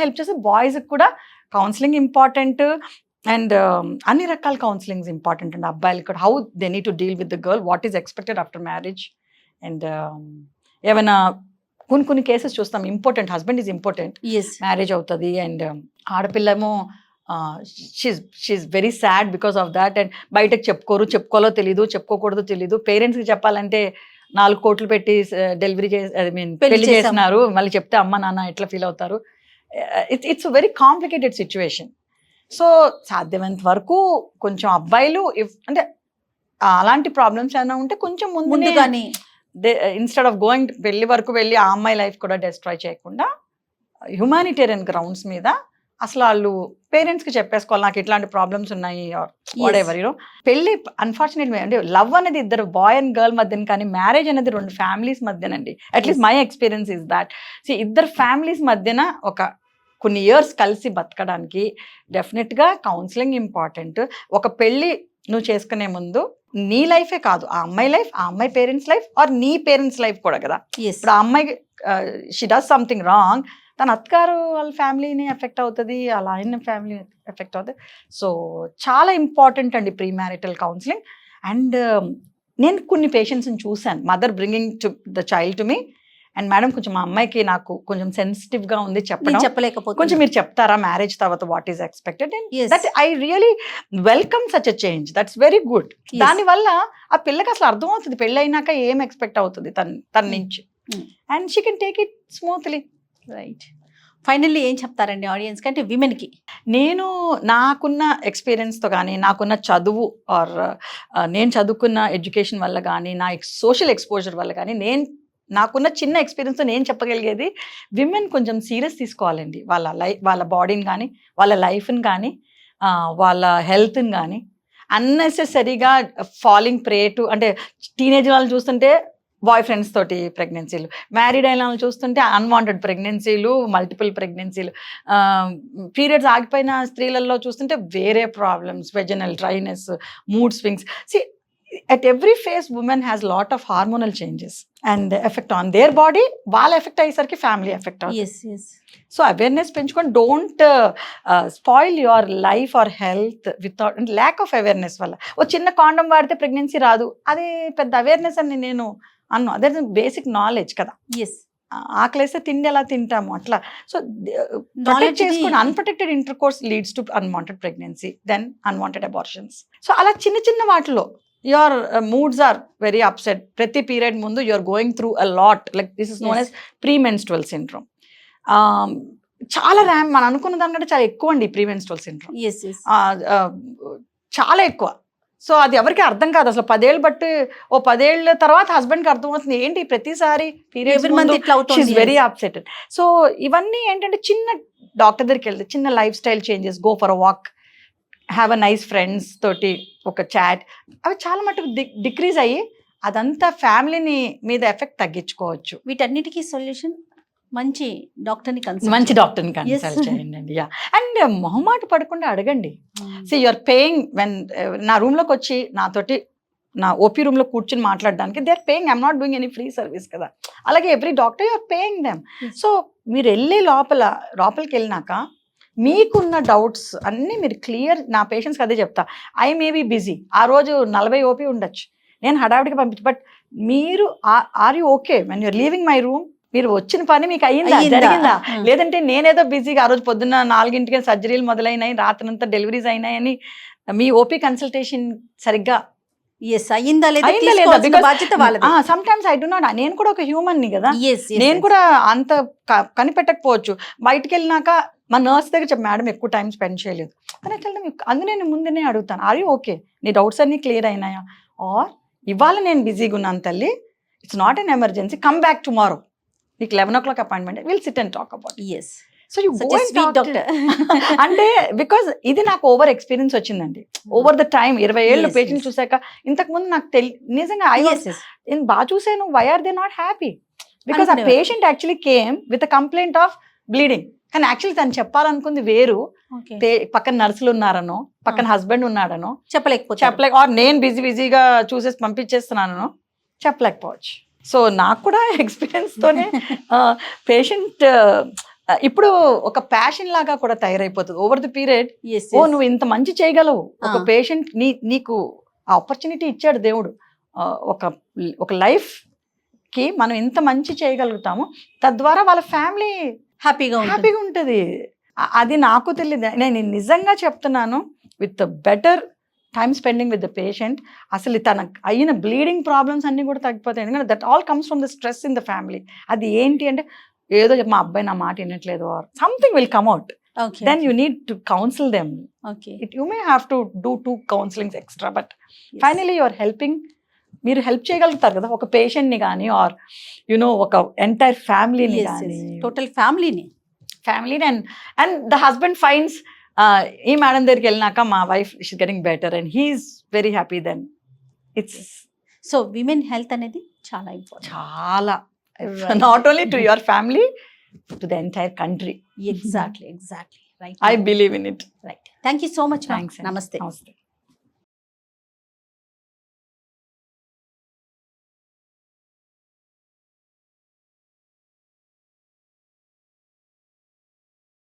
హెల్ప్ చేస్తే. బాయ్స్కి కూడా కౌన్సిలింగ్ ఇంపార్టెంట్. అండ్ అన్ని రకాల కౌన్సిలింగ్స్ ఇంపార్టెంట్ అండి అబ్బాయిలు కూడా. How they need to deal with the girl, what is expected after marriage. And ఏమైనా కొన్ని కేసెస్ చూస్తాం, important husband is important, marriage అవుతుంది అండ్ ఆడపిల్లేమో she's very sad because of that. And బయటకు చెప్పుకోవాలో తెలీదు, చెప్పుకోకూడదో తెలీదు. పేరెంట్స్కి చెప్పాలంటే 4 కోట్లు పెట్టి డెలివరీ పెళ్లి చేస్తున్నారు, మళ్ళీ చెప్తే అమ్మ నాన్న ఎట్లా ఫీల్ అవుతారు. It's very complicated situation. So సాధ్యమైనంత వరకు కొంచెం అబ్బాయిలు అంటే అలాంటి ప్రాబ్లమ్స్ ఏమైనా ఉంటే కొంచెం ముందుగానే ఇన్స్టెడ్ ఆఫ్ గోయింగ్ పెళ్లి వరకు వెళ్ళి ఆ అమ్మాయి లైఫ్ కూడా డిస్ట్రాయ్ చేయకుండా హ్యుమానిటేరియన్ గ్రౌండ్స్ మీద అసలు వాళ్ళు పేరెంట్స్కి చెప్పేసుకోవాలి, నాకు ఇట్లాంటి ప్రాబ్లమ్స్ ఉన్నాయి ఆర్ వాట్ ఎవర్ యూనో. పెళ్ళి అన్ఫార్చునేట్లీ అంటే లవ్ అనేది ఇద్దరు బాయ్ అండ్ గర్ల్ మధ్యన, కానీ మ్యారేజ్ అనేది 2 ఫ్యామిలీస్ మధ్యనండి. At least my experience is that. So ఇద్దరు ఫ్యామిలీస్ మధ్యన కొన్ని ఇయర్స్ కలిసి బతకడానికి డెఫినెట్గా కౌన్సిలింగ్ ఇంపార్టెంట్. ఒక పెళ్ళి నువ్వు చేసుకునే ముందు నీ లైఫే కాదు, ఆ అమ్మాయి లైఫ్, ఆ అమ్మాయి పేరెంట్స్ లైఫ్ ఆర్ నీ పేరెంట్స్ లైఫ్ కూడా కదా. ఇప్పుడు ఆ అమ్మాయి షీ డస్ సంథింగ్ రాంగ్, తన అత్తగారు వాళ్ళ ఫ్యామిలీని ఎఫెక్ట్ అవుతుంది, అలా ఆయన ఫ్యామిలీ ఎఫెక్ట్ అవుతుంది. సో చాలా ఇంపార్టెంట్ అండి ప్రీ మ్యారిటల్ కౌన్సిలింగ్. అండ్ నేను కొన్ని పేషెంట్స్ని చూశాను, mother bringing to the child to me, and madam కొంచెం మా అమ్మాయికి నాకు కొంచెం సెన్సిటివ్గా ఉంది, చెప్పలేకపోతే కొంచెం మీరు చెప్తారా మ్యారేజ్ తర్వాత what is expected. That I really welcome such a change, that's very good. దానివల్ల ఆ పిల్లకి అసలు అర్థమవుతుంది పెళ్ళి అయినాక ఏం ఎక్స్పెక్ట్ అవుతుంది తన నుంచి, and she can take it smoothly.
Right. Finally ఏం చెప్తారండి ఆడియన్స్ కంటే విమెన్కి?
నేను నాకున్న ఎక్స్పీరియన్స్తో కానీ, నాకున్న చదువు ఆర్ నేను చదువుకున్న ఎడ్యుకేషన్ వల్ల కానీ, నా సోషల్ ఎక్స్పోజర్ వల్ల కానీ, నాకున్న చిన్న ఎక్స్పీరియన్స్తో నేను చెప్పగలిగేది, విమెన్ కొంచెం సీరియస్ తీసుకోవాలండి వాళ్ళ బాడీని కానీ, వాళ్ళ లైఫ్ని కానీ, వాళ్ళ హెల్త్ని కానీ. అన్నెసెసరీగా ఫాలింగ్ ప్రే టు, అంటే టీనేజ్ వాళ్ళని చూస్తుంటే బాయ్ ఫ్రెండ్స్ తోటి ప్రెగ్నెన్సీలు, మ్యారీడ్ అయిన వాళ్ళని చూస్తుంటే అన్వాంటెడ్ ప్రెగ్నెన్సీలు, మల్టిపుల్ ప్రెగ్నెన్సీలు, పీరియడ్స్ ఆగిపోయిన స్త్రీలలో చూస్తుంటే వేరే problems, vaginal dryness, mood swings. at every phase women has lot of hormonal changes and effect on their body, వాళ్ళ ఎఫెక్ట్ అయ్యేసరికి ఫ్యామిలీ ఎఫెక్ట్ అవుతుంది. సో అవేర్నెస్ పెంచుకొని don't spoil your life or health without lack of awareness వల్ల. ఓ చిన్న కాండం వాడితే pregnancy రాదు, అది పెద్ద అవేర్నెస్ అని నేను అదే బేసిక్ నాలెడ్జ్ కదా. ఆకలేస్తే తిండి ఎలా తింటాము అట్లా. సో ప్రొటెక్ట్ చేసుకుని unprotected intercourse leads to unwanted pregnancy, then unwanted abortions. So అలా చిన్న చిన్న వాటిలో your moods are very upset, ప్రతి పీరియడ్ ముందు you are going through a lot, like this is known as premenstrual syndrome. చాలా మనం అనుకున్న దానికంటే చాలా ఎక్కువ అండి ప్రీమెన్స్ట్రువల్ సిండ్రోమ్, చాలా ఎక్కువ. సో అది ఎవరికి అర్థం కాదు అసలు. 10 ఏళ్ళు బట్టి ఓ 10 ఏళ్ళ తర్వాత హస్బెండ్కి అర్థమవుతుంది ఏంటి ప్రతిసారి పీరియడ్స్ వెరీ అప్సెట్. సో ఇవన్నీ ఏంటంటే చిన్న డాక్టర్ దగ్గరికి వెళ్తే చిన్న life style changes, go for a walk, have a nice friends తోటి ఒక చాట్, అవి చాలా మటుకు డిక్రీజ్ అయ్యి అదంతా ఫ్యామిలీని మీద ఎఫెక్ట్ తగ్గించుకోవచ్చు.
వీటన్నిటికీ సొల్యూషన్ మంచి డాక్టర్ని
కన్సల్ట్ చేయండి. అండ్ మొహమాట పడకుండా అడగండి. సో యూఆర్ పేయింగ్, వెన్ నా రూమ్లోకి వచ్చి నాతోటి నా ఓపీ రూమ్లో కూర్చొని మాట్లాడడానికి they are paying, I'm not doing any free service కదా. అలాగే every doctor you're paying them. So మీరు వెళ్ళే లోపలికి వెళ్ళినాక మీకున్న డౌట్స్ అన్నీ మీరు క్లియర్, నా పేషెంట్స్కి అదే చెప్తా, ఐ మే బీ బిజీ, ఆ రోజు 40 ఓపీ ఉండొచ్చు, నేను హడావిడికి పంపించు, బట్ మీరు are you okay when you're leaving my room, మీరు వచ్చిన పని మీకు అయ్యిందా, జరిగిందా, లేదంటే నేనేదో బిజీగా ఆ రోజు పొద్దున్న 4 సర్జరీలు మొదలైనాయి, రాత్రంతా డెలివరీస్ అయినాయని మీ ఓపీ కన్సల్టేషన్ సరిగ్గా
అయ్యిందా లేదా బాధ్యత వాళ్ళది.
Some times I do not, నేను కూడా ఒక హ్యూమన్ ని కదా, నేను కూడా అంత కనిపెట్టకపోవచ్చు. బయటకు వెళ్ళినాక మా నర్స్ దగ్గర చెప్పి, మేడం ఎక్కువ టైం స్పెండ్ చేయలేదు అని అట్లా, అందుకే నేను ముందునే అడుగుతాను, ఆర్ యూ ఓకే, నీ డౌట్స్ అన్ని క్లియర్ అయినాయా, ఆర్ ఇవాళ నేను బిజీగా ఉన్నాను తల్లి, it's not an emergency, come back tomorrow, నీకు 11 o'clock appointment, will SIT and talk about. So you go and doctor అంటే బికాజ్ ఇది నాకు ఓవర్ ఎక్స్పీరియన్స్ వచ్చిందండి. ఓవర్ ద టైమ్ 20 ఏళ్ళు పేషెంట్ చూసాక, ఇంతకుముందు నాకు నిజంగా నేను బాగా చూసాను, why are they not happy, because ఆ patient actually came with a complaint of bleeding, కానీ యాక్చువల్లీ తను చెప్పాలనుకుంది వేరు, పక్కన నర్సులు ఉన్నారనో, పక్కన హస్బెండ్ ఉన్నాడనో చెప్పలేక, ఆర్ నేను బిజీగా చూసేసి పంపించేస్తున్నానో చెప్పలేకపోవచ్చు. సో నాకు కూడా ఎక్స్పీరియన్స్ తోనే పేషెంట్ ఇప్పుడు ఒక ప్యాషన్ లాగా కూడా తయారైపోతుంది ఓవర్ ది పీరియడ్. ఓ నువ్వు ఇంత మంచి చేయగలవు, ఒక పేషెంట్ నీకు ఆపర్చునిటీ ఇచ్చాడు దేవుడు, ఒక లైఫ్ కి మనం ఇంత మంచి చేయగలుగుతాము, తద్వారా వాళ్ళ ఫ్యామిలీ హ్యాపీగా ఉంటుంది. అది నాకు తెలియదు, నేను నిజంగా చెప్తున్నాను. With better time spending with the patient, అసలు తన అయిన బ్లీడింగ్ ప్రాబ్లమ్స్ అన్ని కూడా తగ్గిపోతాయి. ఎందుకంటే that all comes from the stress in the family. అది ఏంటి అంటే ఏదో మా అబ్బాయి నా మాట వినట్లేదు, or something will come out. Then you need to counsel them. You may have to do 2 counselings extra, but finally you are helping. మీరు హెల్ప్ చేయగలుగుతారు కదా ఒక పేషెంట్ ని కానీ, ఆర్ ఒక ఎంటైర్ ఫ్యామిలీని కానీ,
టోటల్ ఫ్యామిలీని.
అండ్ ద హస్బెండ్ ఫైన్స్ ఈ మేడం దగ్గరికి వెళ్ళినాక మా wife is getting better and he's very happy. Then it's
so women health అనేది చాలా ఇంపార్టెంట్,
చాలా, not only to your family, to the entire country.
Exactly. Right.
I believe in it.
Right. Thank you so much.
Thanks.
Namaste.
Namaste.